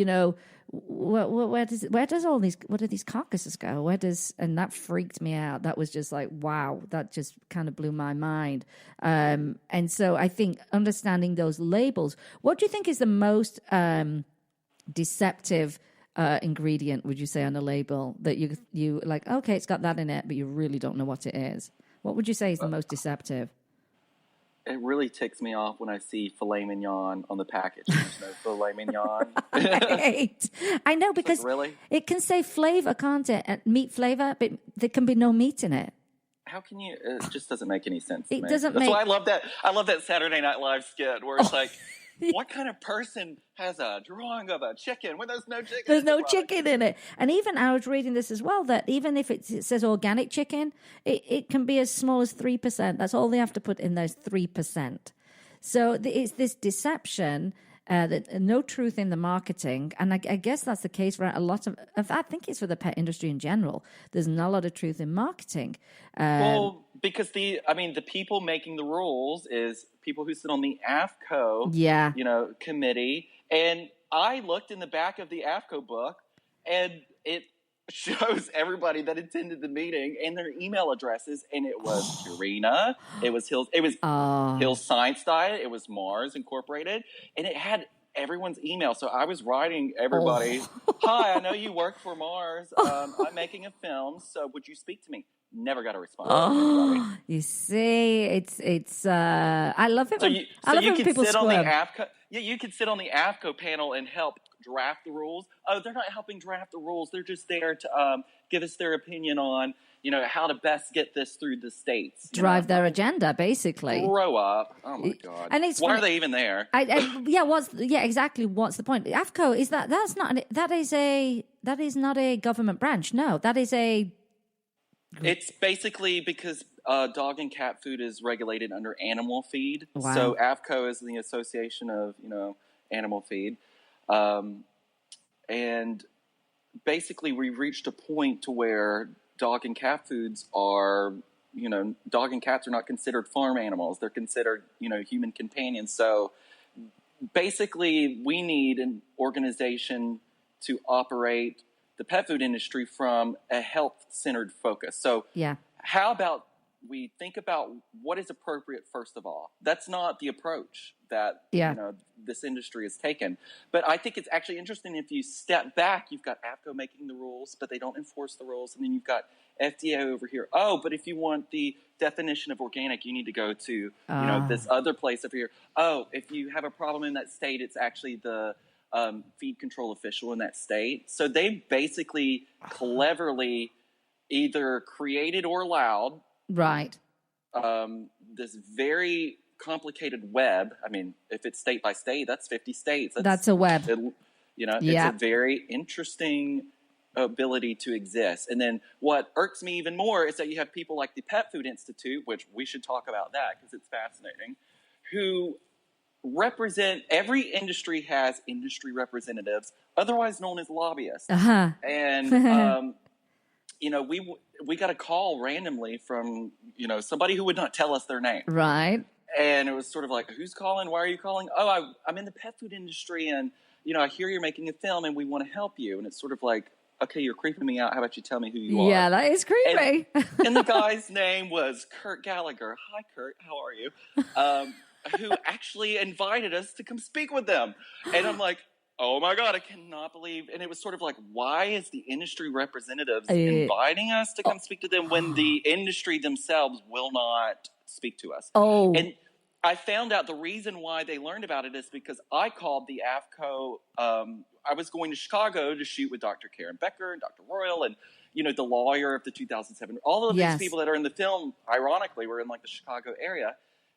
where does all these, where do these carcasses go? And that freaked me out. That was just like, wow, that just kind of blew my mind. And so I think understanding those labels, what do you think is the most deceptive ingredient, would you say, on a label that you like, okay, it's got that in it, but you really don't know what it is? What would you say is the most deceptive? It really ticks me off when I see filet mignon on the package. There's no filet mignon. Right. I know, because really? It can say flavor, can't it? Meat flavor, but there can be no meat in it. How can you? It just doesn't make any sense. It to me. doesn't That's make. why I love that. I love that Saturday Night Live skit where it's like, what kind of person has a drawing of a chicken when there's no chicken? There's no chicken in it. And even I was reading this as well, that even if it says organic chicken, it can be as small as 3%. That's all they have to put in, those 3%. So it's this deception, that no truth in the marketing. And I guess that's the case for a lot of, I think it's for the pet industry in general. There's not a lot of truth in marketing. Well, because the people making the rules is people who sit on the AFCO, committee. And I looked in the back of the AFCO book, and it shows everybody that attended the meeting and their email addresses. And it was Purina, it was Hill's Science Diet, it was Mars Incorporated, and it had everyone's email. So I was writing everybody, hi, I know you work for Mars. I'm making a film, so would you speak to me? Never got a response. You see, it's. I love it. When people squirm. You could sit on the AFCO panel and help draft the rules. Oh, they're not helping draft the rules. They're just there to give us their opinion on, how to best get this through the states. Drive their agenda, basically. Grow up. Oh my God. And it's why are they even there? Exactly. What's the point? AFCO is that is not a government branch. No, that is a. It's basically because dog and cat food is regulated under animal feed. Wow. So AFCO is the Association of, Animal Feed. And basically we've reached a point to where dog and cat foods are, dog and cats are not considered farm animals. They're considered, human companions. So basically we need an organization to operate the pet food industry from a health-centered focus. So how about we think about what is appropriate first of all? That's not the approach that this industry has taken. But I think it's actually interesting if you step back, you've got AFCO making the rules, but they don't enforce the rules. And then you've got FDA over here. Oh, but if you want the definition of organic, you need to go to this other place over here. Oh, if you have a problem in that state, it's actually the feed control official in that state. So they basically cleverly either created or allowed this very complicated web. I mean, if it's state by state, that's 50 states. That's a web. It's a very interesting ability to exist. And then what irks me even more is that you have people like the Pet Food Institute, which we should talk about that because it's fascinating, who represent, every industry has industry representatives, otherwise known as lobbyists. And we got a call randomly from somebody who would not tell us their name, right? And it was sort of like, who's calling? Why are you calling? Oh, I'm in the pet food industry, and I hear you're making a film, and we want to help you. And it's sort of like, okay, you're creeping me out. How about you tell me who you are? Yeah, that is creepy. And the guy's name was Kurt Gallagher. Hi, Kurt. How are you? Who actually invited us to come speak with them. And I'm like, oh my God, I cannot believe. And it was sort of like, why is the industry representatives inviting us to come speak to them when the industry themselves will not speak to us? Oh. And I found out the reason why they learned about it is because I called the AFCO. I was going to Chicago to shoot with Dr. Karen Becker and Dr. Royal and, the lawyer of the 2007. All of these people that are in the film, ironically, were in like the Chicago area.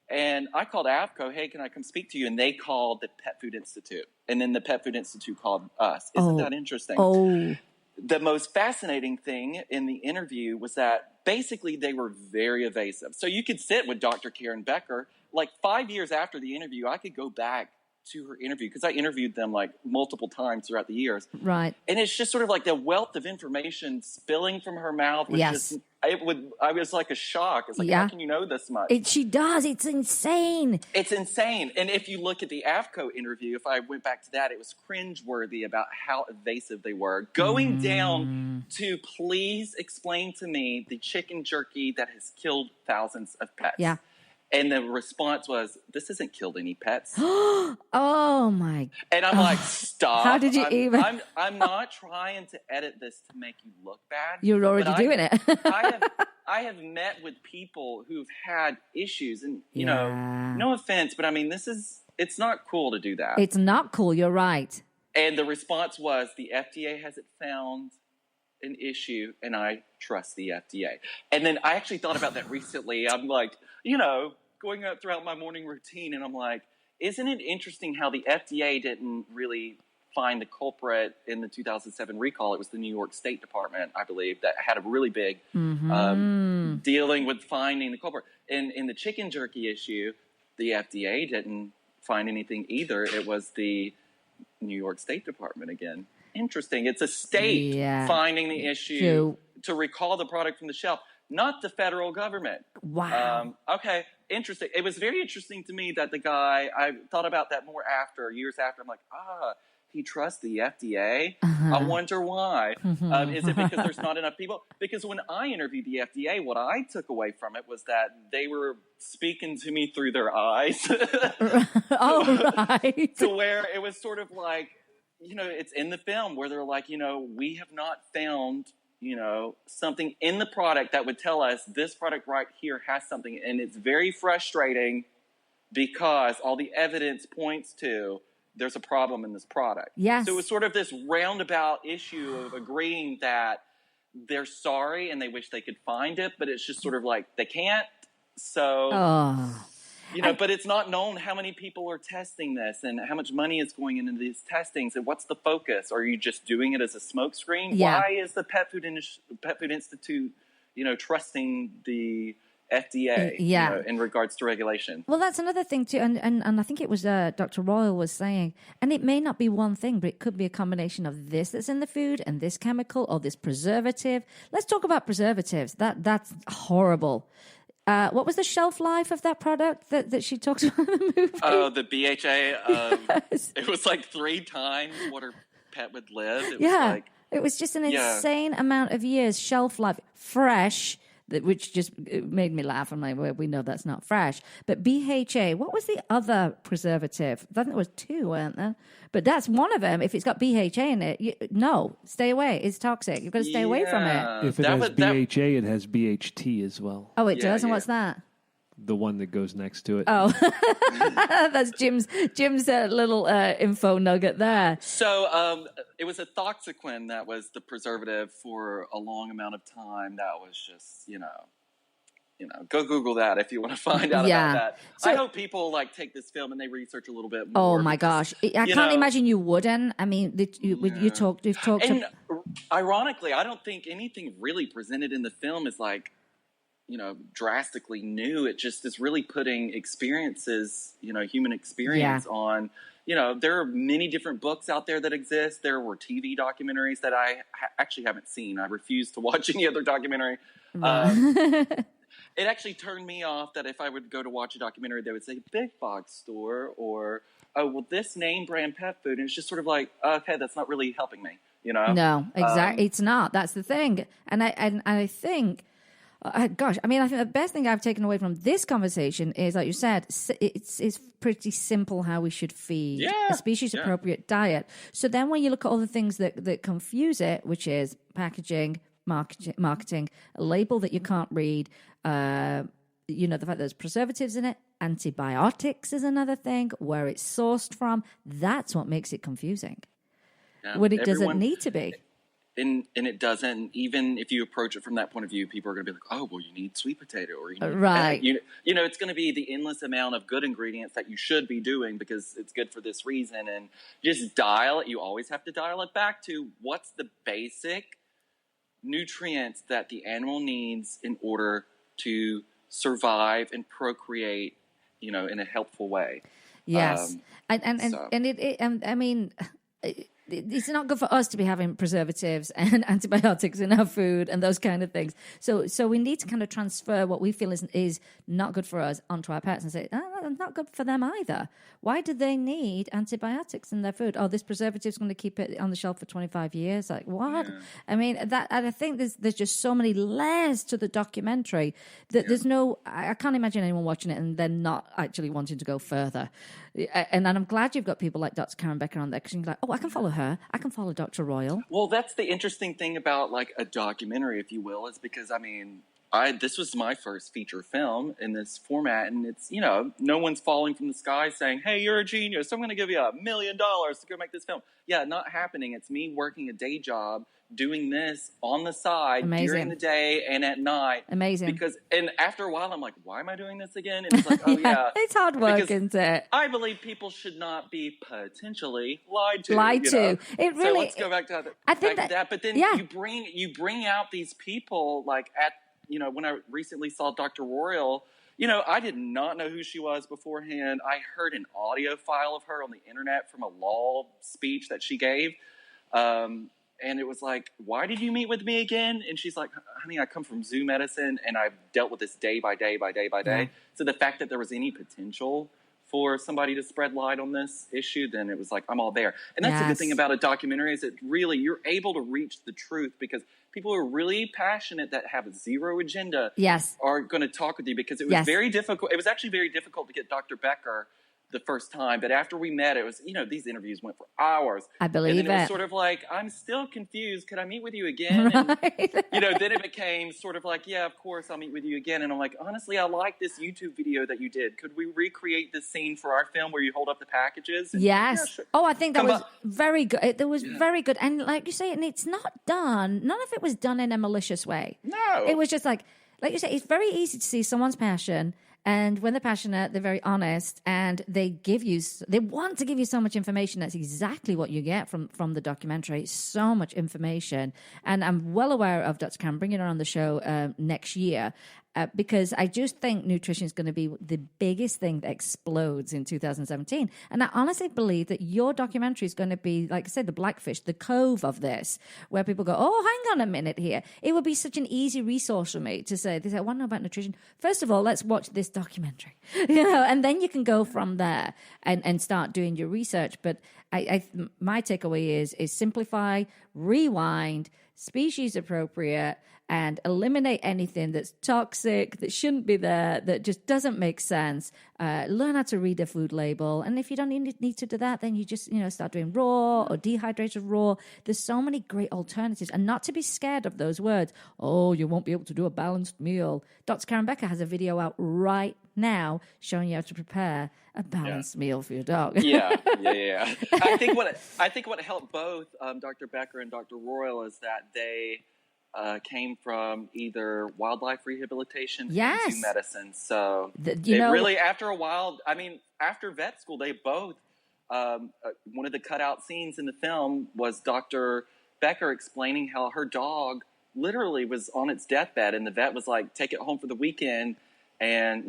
And I called AFCO, hey, can I come speak to you? And they called the Pet Food Institute. And then the Pet Food Institute called us. Isn't that interesting? Oh. The most fascinating thing in the interview was that basically they were very evasive. So you could sit with Dr. Karen Becker. Like 5 years after the interview, I could go back to her interview because I interviewed them like multiple times throughout the years. Right. And it's just sort of like the wealth of information spilling from her mouth. Was just, I was like a shock. It's like, how can you know this much? She does. It's insane. It's insane. And if you look at the AFCO interview, if I went back to that, it was cringeworthy about how evasive they were. Going down to please explain to me the chicken jerky that has killed thousands of pets. Yeah. And the response was, this hasn't killed any pets. Oh, my. And I'm like, stop. How did you even? I'm not trying to edit this to make you look bad. You're already doing it. I have met with people who've had issues. And, no offense, but I mean, it's not cool to do that. It's not cool. You're right. And the response was, the FDA hasn't found an issue, and I trust the FDA. And then I actually thought about that recently. I'm like, going up throughout my morning routine, and I'm like, isn't it interesting how the FDA didn't really find the culprit in the 2007 recall? It was the New York State Department, I believe, that had a really big dealing with finding the culprit. In the chicken jerky issue, the FDA didn't find anything either. It was the New York State Department again. Interesting. It's a state finding the issue to recall the product from the shelf, not the federal government. Wow. Okay. Interesting. It was very interesting to me that the guy, I thought about that more years after. I'm like, he trusts the FDA. I wonder why. Is it because there's not enough people? Because when I interviewed the FDA, what I took away from it was that they were speaking to me through their eyes. Oh, right. To where it was sort of like, it's in the film where they're like, we have not found, something in the product that would tell us this product right here has something. And it's very frustrating because all the evidence points to there's a problem in this product. Yes. So it was sort of this roundabout issue of agreeing that they're sorry and they wish they could find it, but it's just sort of like they can't. So... but it's not known how many people are testing this and how much money is going into these testings and what's the focus. Are you just doing it as a smokescreen? Yeah. Why is the Pet Food Institute, trusting the FDA in regards to regulation? Well, that's another thing too. And I think it was Dr. Royal was saying, and it may not be one thing, but it could be a combination of this that's in the food and this chemical or this preservative. Let's talk about preservatives. That's horrible. What was the shelf life of that product that she talks about in the movie? Oh, the BHA. It was like 3 times what her pet would live. It was just an insane amount of years shelf life, fresh, which just made me laugh. I'm like, well, we know that's not fresh. But BHA, what was the other preservative? I think there was 2, weren't there? But that's one of them. If it's got BHA in it, no, stay away. It's toxic. You've got to stay away from it. If it has BHA, it has BHT as well. Oh, it does? And what's that? The one that goes next to it. Oh, that's Jim's little info nugget there. So it was a toxicant that was the preservative for a long amount of time. That was just, go Google that if you want to find out about that. So, I hope people take this film and they research a little bit more. Oh my gosh, I can't imagine you wouldn't. I mean, you've talked. And ironically, I don't think anything really presented in the film is drastically new. It just is really putting experiences, human experience on. There are many different books out there that exist. There were TV documentaries that I actually haven't seen. I refuse to watch any other documentary. It actually turned me off that if I would go to watch a documentary, they would say big box store or, this name brand pet food. And it's just sort of like, okay, that's not really helping me, No, exactly. It's not. That's the thing. And I think, I think the best thing I've taken away from this conversation is, like you said, it's pretty simple how we should feed a species-appropriate diet. So then when you look at all the things that confuse it, which is packaging, marketing, a label that you can't read, the fact that there's preservatives in it, antibiotics is another thing, where it's sourced from. That's what makes it confusing. When it doesn't need to be. And it doesn't. Even if you approach it from that point of view, people are going to be like, "Oh, well, you need sweet potato, or you need right." It's going to be the endless amount of good ingredients that you should be doing because it's good for this reason. And just dial it. You always have to dial it back to what's the basic nutrients that the animal needs in order to survive and procreate, in a helpful way. Yes, it's not good for us to be having preservatives and antibiotics in our food and those kind of things. So we need to kind of transfer what we feel is not good for us onto our pets and say, oh, not good for them either. Why do they need antibiotics in their food? Oh, this preservative is going to keep it on the shelf for 25 years. Like, what? Yeah. I mean, and I think there's just so many layers to the documentary that there's I can't imagine anyone watching it and then not actually wanting to go further. And I'm glad you've got people like Dr. Karen Becker on there, because you're like, oh, I can follow her. I can follow Dr. Royal. Well, that's the interesting thing about like a documentary, if you will, is because, this was my first feature film in this format, and it's, no one's falling from the sky saying, hey, you're a genius, I'm going to give you $1 million to go make this film. Yeah, not happening. It's me working a day job, doing this on the side during the day and at night. Amazing. And after a while, I'm like, why am I doing this again? And it's like, oh, yeah. It's hard work, isn't it? I believe people should not be potentially lied to. It really. So let's go back to that. But then you bring out these people like when I recently saw Dr. Royal, I did not know who she was beforehand. I heard an audio file of her on the internet from a law speech that she gave. And it was like, why did you meet with me again? And she's like, honey, I come from zoo medicine, and I've dealt with this day by day by day by day. Yeah. So the fact that there was any potential for somebody to spread light on this issue, then it was like, I'm all there. And that's the good thing about a documentary, is that really you're able to reach the truth, because people who are really passionate that have a zero agenda are going to talk with you, because it was very difficult. It was actually very difficult to get Dr. Becker the first time, but after we met, it was, these interviews went for hours. I believe it. And then it was sort of like, I'm still confused. Could I meet with you again? Right. And, then it became sort of like, yeah, of course, I'll meet with you again. And I'm like, honestly, I like this YouTube video that you did. Could we recreate this scene for our film where you hold up the packages? And, yes. Yeah, sure. Oh, I think that was very good. It was very good. And like you say, and it's not done. None of it was done in a malicious way. No. It was just like you say, it's very easy to see someone's passion. And when they're passionate, they're very honest, and they want to give you so much information. That's exactly what you get from the documentary. So much information. And I'm well aware of Dr. Cam bringing her on the show next year, because I just think nutrition is going to be the biggest thing that explodes in 2017. And I honestly believe that your documentary is going to be, like I said, the Blackfish, the cove of this, where people go, oh, hang on a minute here. It would be such an easy resource for me to say, I want to know about nutrition. First of all, let's watch this documentary, and then you can go from there and start doing your research. But my takeaway is simplify, rewind, species appropriate, and eliminate anything that's toxic, that shouldn't be there, that just doesn't make sense. Learn how to read a food label. And if you don't need to do that, then you just, start doing raw or dehydrated raw. There's so many great alternatives, and not to be scared of those words. Oh, you won't be able to do a balanced meal. Dr. Karen Becker has a video out right now showing you how to prepare a balanced meal for your dog. Yeah. I think what helped both Dr. Becker and Dr. Royal is that they came from either wildlife rehabilitation and zoo medicine. So really, after a while, after vet school, they both, one of the cutout scenes in the film was Dr. Becker explaining how her dog literally was on its deathbed, and the vet was like, take it home for the weekend, and,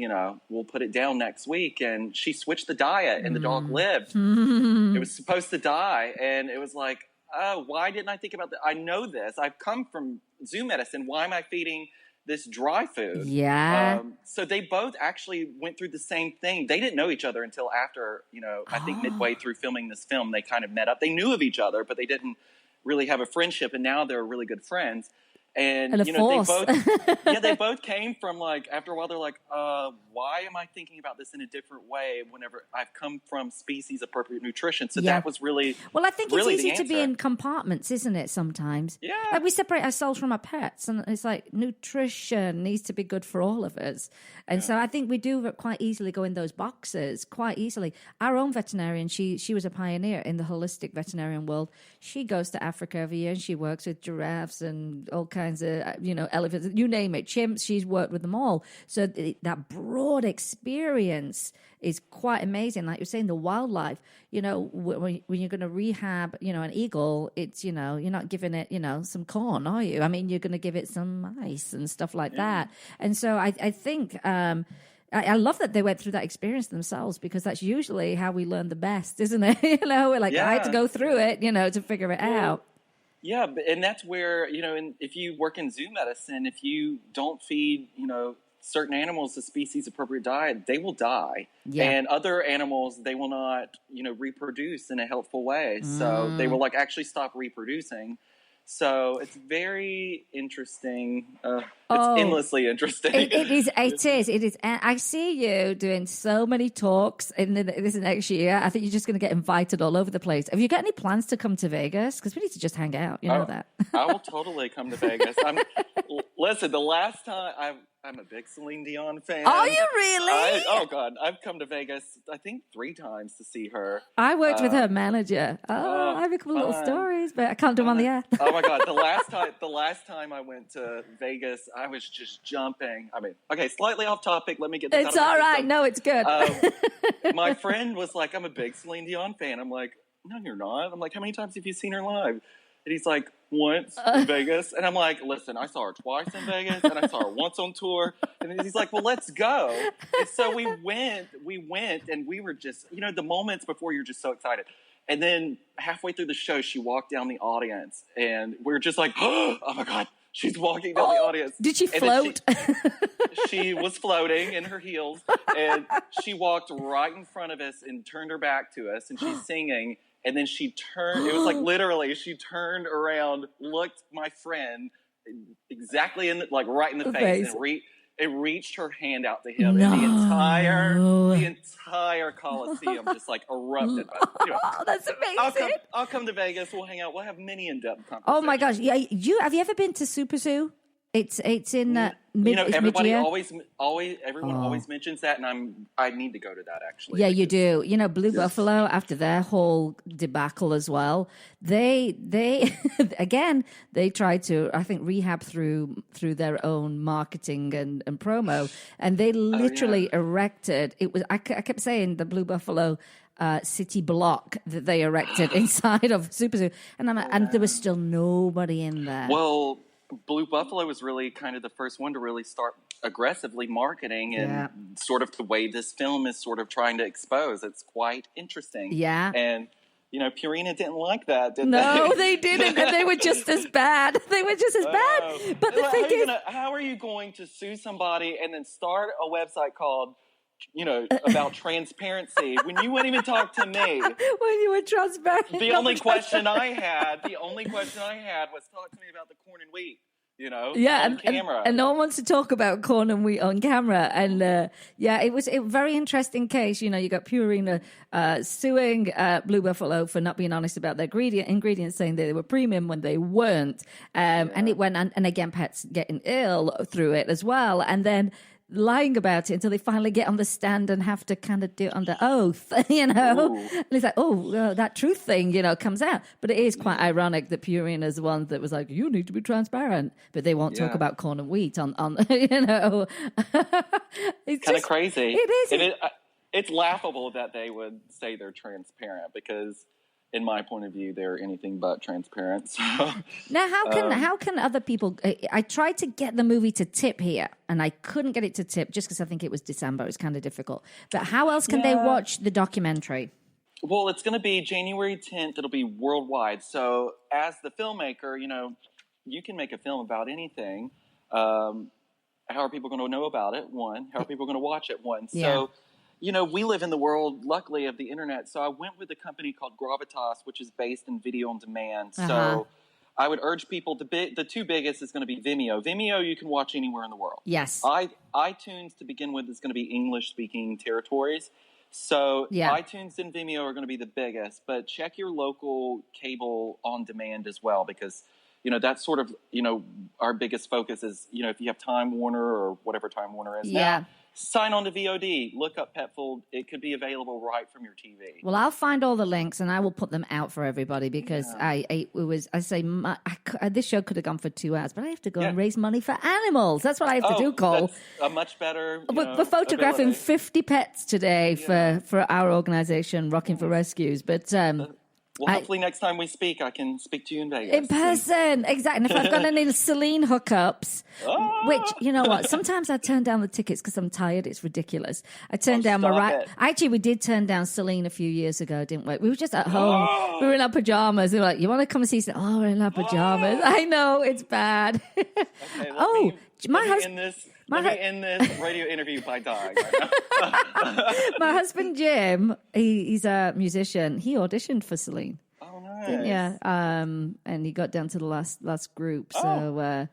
we'll put it down next week. And she switched the diet, and the dog lived. It was supposed to die, and it was like, oh, why didn't I think about that? I know this. I've come from zoo medicine. Why am I feeding this dry food? Yeah. So they both actually went through the same thing. They didn't know each other until after, I think midway through filming this film, they kind of met up. They knew of each other, but they didn't really have a friendship, and now they're really good friends. And a they force. they both came from like, after a while, they're like, why am I thinking about this in a different way whenever I've come from species appropriate nutrition? So that was really, well, I think really it's easy to be in compartments, isn't it? Sometimes. Yeah. Like we separate ourselves from our pets, and it's like nutrition needs to be good for all of us. And so I think we do quite easily go in those boxes quite easily. Our own veterinarian, she was a pioneer in the holistic veterinarian world. She goes to Africa every year and she works with giraffes and all kinds of, elephants, you name it, chimps. She's worked with them all. So that broad experience is quite amazing. Like you're saying, the wildlife, when you're going to rehab, an eagle, it's, you're not giving it, some corn, are you? I mean, you're going to give it some ice and stuff like that. And so I think, I love that they went through that experience themselves, because that's usually how we learn the best, isn't it? We're like, I had to go through it, to figure it out. Yeah, and that's where, if you work in zoo medicine, if you don't feed, certain animals a species-appropriate diet, they will die. Yeah. And other animals, they will not, reproduce in a healthful way. So they will, actually stop reproducing. So it's very interesting. It's endlessly interesting. It is. And I see you doing so many talks in this next year. I think you're just going to get invited all over the place. Have you got any plans to come to Vegas? Because we need to just hang out. You know that. I will totally come to Vegas. Listen, the last time I'm a big Celine Dion fan. Are you really? God, I've come to Vegas, I think 3 times to see her. I worked with her manager. I have a couple little stories, but I can't do them on the air. Oh my God, the last time I went to Vegas, I was just jumping. I mean, okay, slightly off topic. Let me get this It's all right. No, it's good. My friend was like, I'm a big Celine Dion fan. I'm like, no, you're not. I'm like, how many times have you seen her live? And he's like, once in Vegas. And I'm like, listen, I saw her twice in Vegas, and I saw her once on tour. And he's like, well, let's go. And so we went, and we were just, the moments before you're just so excited. And then halfway through the show, she walked down the audience, and we were just like, oh my God, she's walking down the audience. Did she float? She was floating in her heels, and she walked right in front of us and turned her back to us, and she's singing. And then she turned, it was like literally, she turned around, looked my friend exactly right in the face, and reached her hand out to him. No. And the entire Coliseum just erupted. Oh, that's amazing. I'll come to Vegas. We'll hang out. We'll have many in-depth conversations. Oh my gosh. Yeah. Have you ever been to Super Zoo? It's in everybody everyone always mentions that, and I need to go to that actually. Yeah, you do. Blue Buffalo, after their whole debacle as well, they again they tried to, I think, rehab through their own marketing and promo, and they literally erected. It was I kept saying the Blue Buffalo city block that they erected inside of Super Zoo, and there was still nobody in there. Well, Blue Buffalo was really kind of the first one to really start aggressively marketing and sort of the way this film is sort of trying to expose. It's quite interesting. Yeah. And, Purina didn't like that, did they? No, they didn't. And they were just as bad. They were just as bad. But the thing is... How are you going to sue somebody and then start a website called... about transparency when you wouldn't even talk to me? When you were transparent. The only question I had was talk to me about the corn and wheat, on camera. And no one wants to talk about corn and wheat on camera. And it was a very interesting case. You got Purina suing Blue Buffalo for not being honest about their ingredients, saying that they were premium when they weren't. And it went, and again, pets getting ill through it as well. And then lying about it until they finally get on the stand and have to kind of do it under oath, And it's like, that truth thing, comes out. But it is quite ironic that Purina's the one that was like, you need to be transparent, but they won't talk about corn and wheat on It's kind of crazy. It is. It's laughable that they would say they're transparent because, in my point of view, they're anything but transparent. So. Now, how can other people? I tried to get the movie to tip here, and I couldn't get it to tip just because I think it was December. It was kind of difficult. But how else can they watch the documentary? Well, it's going to be January 10th. It'll be worldwide. So, as the filmmaker, you can make a film about anything. How are people going to know about it? One. How are people going to watch it? One. Yeah. So. We live in the world, luckily, of the internet. So I went with a company called Gravitas, which is based in video on demand. So I would urge people the two biggest is going to be Vimeo. Vimeo you can watch anywhere in the world. Yes. iTunes to begin with is going to be English speaking territories. So iTunes and Vimeo are going to be the biggest, but check your local cable on demand as well, because that's sort of our biggest focus is if you have Time Warner or whatever Time Warner is now. Sign on to VOD. Look up Petfooled. It could be available right from your TV. Well, I'll find all the links and I will put them out for everybody because this show could have gone for 2 hours, but I have to go and raise money for animals. That's what I have to do, Kohl. That's a much better. We're photographing ability. 50 pets today for our organization, Rocking for Rescues. But well, hopefully next time we speak, I can speak to you in Vegas. In person, exactly. And if I've got any Celine hookups, which, you know what, sometimes I turn down the tickets because I'm tired. It's ridiculous. I turned down Mariah. Actually, we did turn down Celine a few years ago, didn't we? We were just at home. We were in our pajamas. They were like, you want to come and see? Oh, we're in our pajamas. I know, it's bad. Okay, let me end this radio interview by dying right now. My husband, Jim, he's a musician. He auditioned for Celine. Oh, nice. Yeah. And he got down to the last group. So,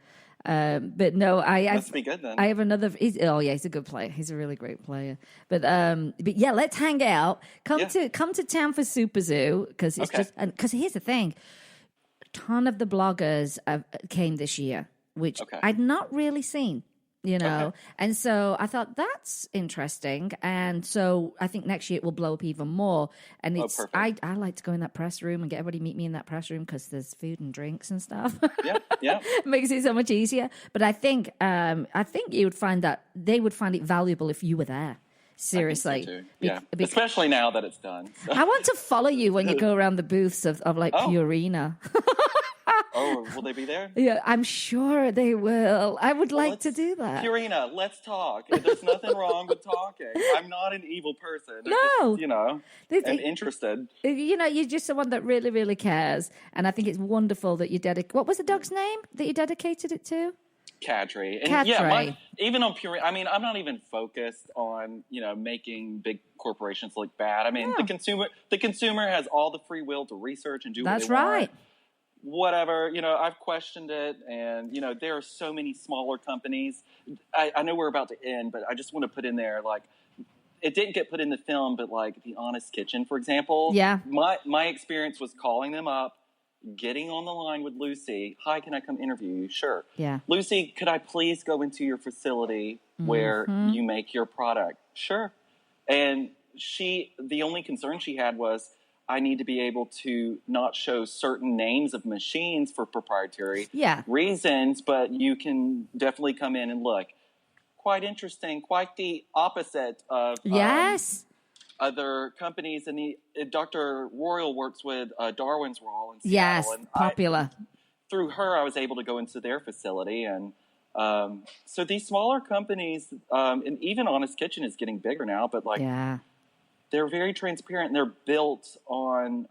but no, must be good then. I have another. He's a good player. He's a really great player. But yeah, let's hang out. Come to town for Super Zoo because it's because here's the thing. A ton of the bloggers came this year, which I'd not really seen. And so I thought that's interesting. And so I think next year it will blow up even more. And I like to go in that press room and get everybody meet me in that press room because there's food and drinks and stuff. Yeah. It makes it so much easier. But I think you would find that they would find it valuable if you were there. Seriously. So yeah. Especially now that it's done. So. I want to follow you when you go around the booths of like Purina. Oh, will they be there? Yeah, I'm sure they will. I would like to do that. Purina, let's talk. There's nothing wrong with talking. I'm not an evil person. No. Just, I'm interested. You're just someone that really, really cares. And I think it's wonderful that you what was the dog's name that you dedicated it to? Kadri. And Kadri. Even on Purina, I mean, I'm not even focused on, making big corporations look bad. I mean, the consumer has all the free will to research and do what they want. That's right. Whatever, I've questioned it, and, there are so many smaller companies. I know we're about to end, but I just want to put in there, like, it didn't get put in the film, but, like, The Honest Kitchen, for example. Yeah. My experience was calling them up, getting on the line with Lucy. Hi, can I come interview you? Sure. Yeah. Lucy, could I please go into your facility where you make your product? Sure. And the only concern she had was, I need to be able to not show certain names of machines for proprietary reasons, but you can definitely come in and look. Quite interesting, quite the opposite of other companies. And Dr. Royal works with Darwin's Raw in Seattle. Yes, and popular. Through her, I was able to go into their facility. And so these smaller companies, and even Honest Kitchen is getting bigger now, but they're very transparent, and they're built on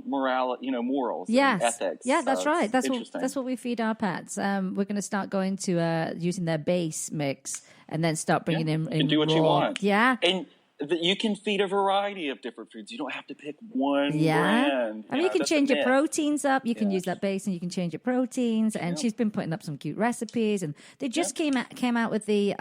morals and ethics. Yeah, that's right. That's what we feed our pets. We're going to start going to using their base mix, and then start bringing in and do what raw. you want. Yeah, and you can feed a variety of different foods. You don't have to pick one brand. I mean, you can change your proteins up. You can use that base, and you can change your proteins. And she's been putting up some cute recipes, and they just came out with the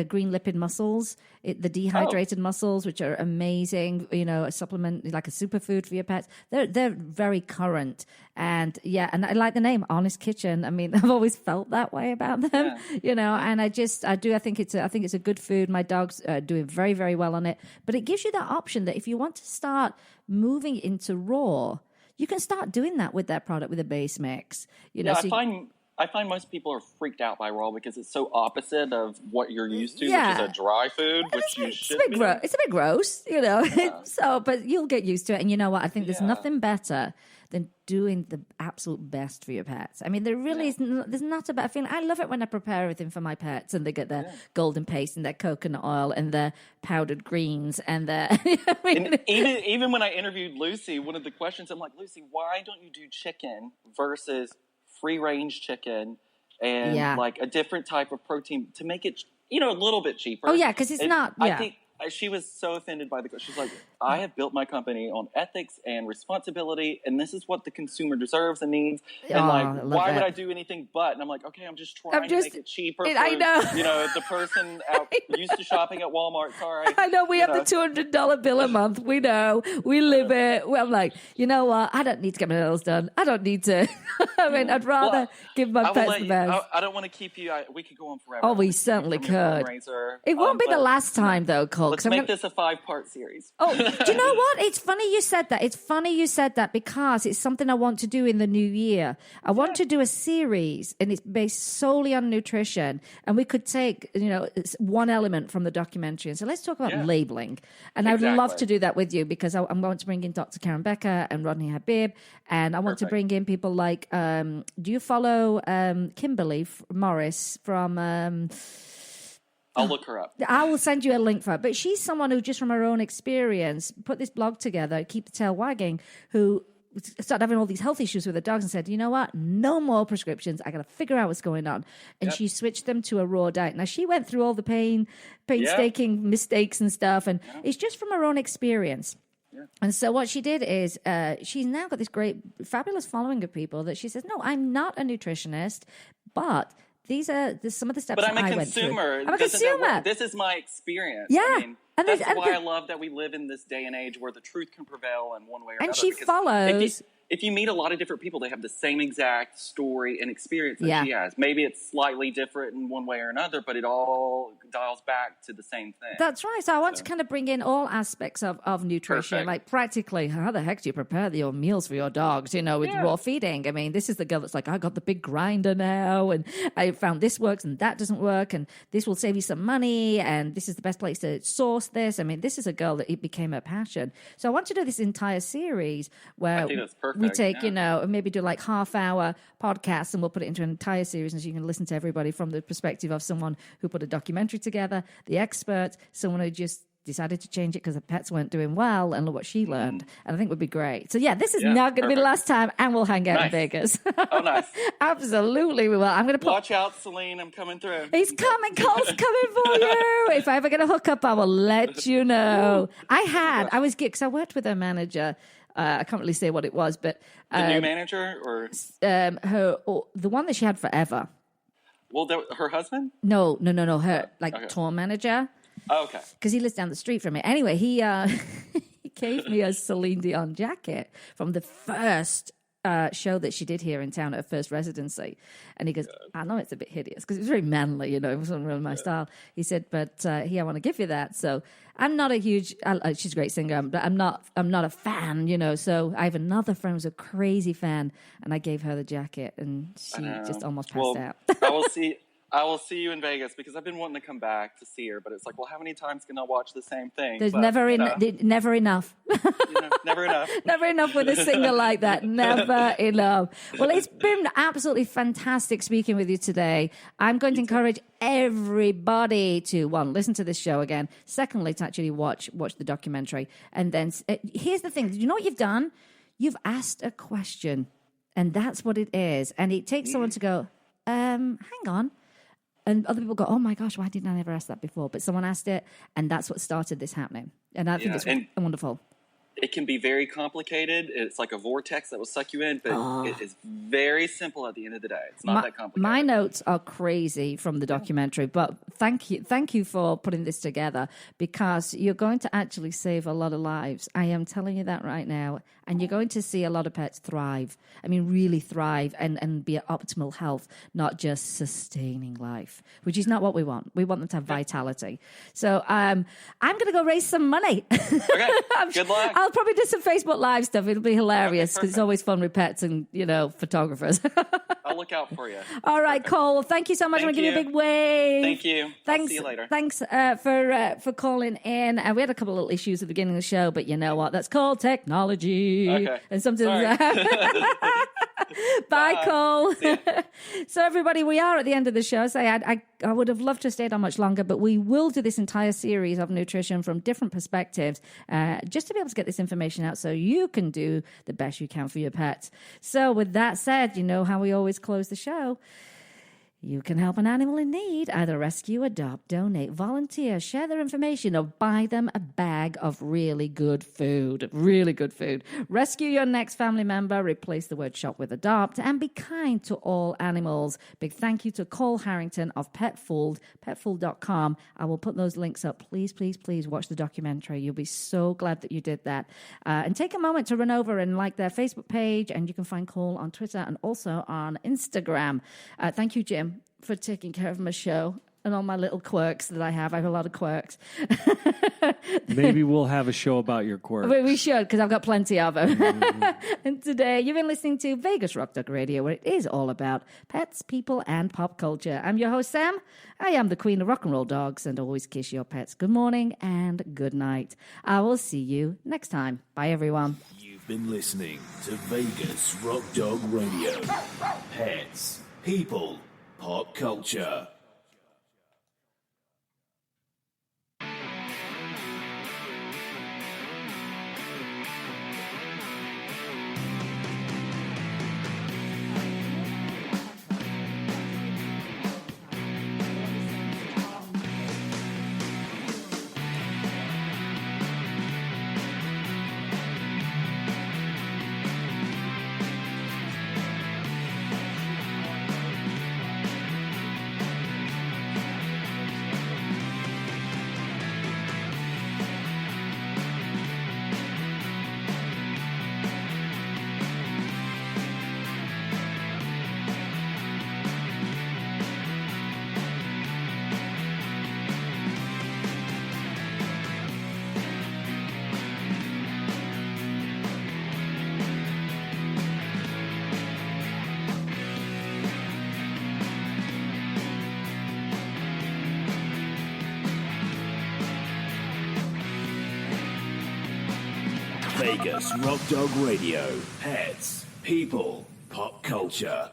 green lipid mussels, the dehydrated mussels, which are amazing. A supplement, like a superfood for your pets. They're very current, and and I like the name Honest Kitchen. I mean, I've always felt that way about them. And I think it's a good food. My dog's doing very, very well on it, but it gives you that option that if you want to start moving into raw, you can start doing that with that product with a base mix. I find most people are freaked out by raw because it's so opposite of what you're used to, which is a dry food, which you should be. It's a bit gross, So, but you'll get used to it. And you know what? I think there's nothing better than doing the absolute best for your pets. I mean, there really is. There's not a better feeling. I love it when I prepare everything for my pets, and they get their golden paste and their coconut oil and their powdered greens and their. And even when I interviewed Lucy, one of the questions I'm like, Lucy, why don't you do chicken versus free-range chicken and like a different type of protein to make it, a little bit cheaper. Oh yeah, because it's not. Yeah. she was so offended by the. She's like, I have built my company on ethics and responsibility, and this is what the consumer deserves and needs. And why would I do anything but? And I'm like, okay, I'm just trying to make it cheaper. I know. The person out used to shopping at Walmart. Sorry, I know we have the $200 bill a month. We know we live it. Well, I'm like, you know what? I don't need to get my nails done. I don't need to. I mean, I'd rather give my pets the best. I don't want to keep you. We could go on forever. Oh, we certainly could. It won't be the last time, though, Cole. Let's make this a 5-part series. Oh, do you know what? It's funny you said that. It's funny you said that because it's something I want to do in the new year. I want to do a series, and it's based solely on nutrition. And we could take, it's one element from the documentary. And so let's talk about labeling. And I'd love to do that with you because I'm going to bring in Dr. Karen Becker and Rodney Habib. And I want to bring in people like, do you follow Kimberly Morris from... I'll look her up. I will send you a link for her. But she's someone who, just from her own experience, put this blog together, Keep the Tail Wagging, who started having all these health issues with her dogs and said, you know what? No more prescriptions. I got to figure out what's going on. And she switched them to a raw diet. Now, she went through all the painstaking mistakes and stuff. And it's just from her own experience. Yeah. And so what she did is she's now got this great, fabulous following of people that she says, no, I'm not a nutritionist, but... These are some of the steps that I went through. I'm a consumer. This is my experience. Yeah. I mean, that's why I love that we live in this day and age where the truth can prevail in one way or another. And she follows... If you meet a lot of different people, they have the same exact story and experience that she has. Maybe it's slightly different in one way or another, but it all dials back to the same thing. That's right. So I want to kind of bring in all aspects of nutrition, like practically how the heck do you prepare your meals for your dogs, with raw feeding? I mean, this is the girl that's like, I got the big grinder now, and I found this works and that doesn't work, and this will save you some money, and this is the best place to source this. I mean, this is a girl that it became a passion. So I want to do this entire series where... I think that's perfect. We take, maybe do like half-hour podcasts, and we'll put it into an entire series, and so you can listen to everybody from the perspective of someone who put a documentary together, the expert, someone who just decided to change it because the pets weren't doing well, and look what she learned. And I think would be great. So yeah, this is not going to be the last time, and we'll hang out in Vegas. Oh, nice. Absolutely, we will. I'm going to watch out, Celine. I'm coming through. He's coming. Cole's coming for you. If I ever get a hookup, I will let you know. I was because I worked with her manager. I can't really say what it was, but the new manager or the one that she had forever. Well, her husband? No. Her tour manager. Oh, okay. Because he lives down the street from me. Anyway, he he gave me a Celine Dion jacket from the first show that she did here in town at her first residency. And he goes, I know it's a bit hideous because it was very manly, it wasn't really my style. He said, but here, I want to give you that. So I'm not a huge, she's a great singer, but I'm not a fan, so I have another friend who's a crazy fan, and I gave her the jacket, and she just almost passed out. I will see you in Vegas because I've been wanting to come back to see her, but it's like, well, how many times can I watch the same thing? There's never enough. Never enough. Never enough with a singer like that. Never enough. Well, it's been absolutely fantastic speaking with you today. I'm going to encourage everybody to, one, listen to this show again. Secondly, to actually watch the documentary. And then here's the thing. You know what you've done? You've asked a question, and that's what it is. And it takes someone to go, hang on. And other people go, oh my gosh, why didn't I never ask that before? But someone asked it, and that's what started this happening. And I think it's wonderful. It can be very complicated. It's like a vortex that will suck you in, but it is very simple at the end of the day. It's not that complicated. My notes are crazy from the documentary, but thank you for putting this together because you're going to actually save a lot of lives. I am telling you that right now. And you're going to see a lot of pets thrive. I mean, really thrive and be at optimal health, not just sustaining life, which is not what we want. We want them to have vitality. So I'm going to go raise some money. Okay, good luck. I'll probably do some Facebook Live stuff. It'll be hilarious because it's always fun with pets and, photographers. I'll look out for you. All right, Kohl. Thank you so much. I'm going to give you a big wave. Thank you. Thanks. I'll see you later. Thanks for calling in. We had a couple of little issues at the beginning of the show, but you know what? That's called technology. Okay. And sometimes Bye, Kohl. So, everybody, we are at the end of the show. So I would have loved to have stayed on much longer, but we will do this entire series of nutrition from different perspectives just to be able to get this information out so you can do the best you can for your pets. So with that said, you know how we always close the show. You can help an animal in need, either rescue, adopt, donate, volunteer, share their information, or buy them a bag of really good food. Really good food. Rescue your next family member, replace the word shop with adopt, and be kind to all animals. Big thank you to Kohl Harrington of PetFooled, petfooled.com. I will put those links up. Please, please, please watch the documentary. You'll be so glad that you did that. And take a moment to run over and like their Facebook page, and you can find Kohl on Twitter and also on Instagram. Thank you, Jim, for taking care of my show and all my little quirks that I have. I have a lot of quirks. Maybe we'll have a show about your quirks. We should, because I've got plenty of them. And today, you've been listening to Vegas Rock Dog Radio, where it is all about pets, people, and pop culture. I'm your host, Sam. I am the queen of rock and roll dogs, and always kiss your pets. Good morning and good night. I will see you next time. Bye, everyone. You've been listening to Vegas Rock Dog Radio. Pets, people, pop culture. Vegas Rock Dog Radio. Pets, people, pop culture.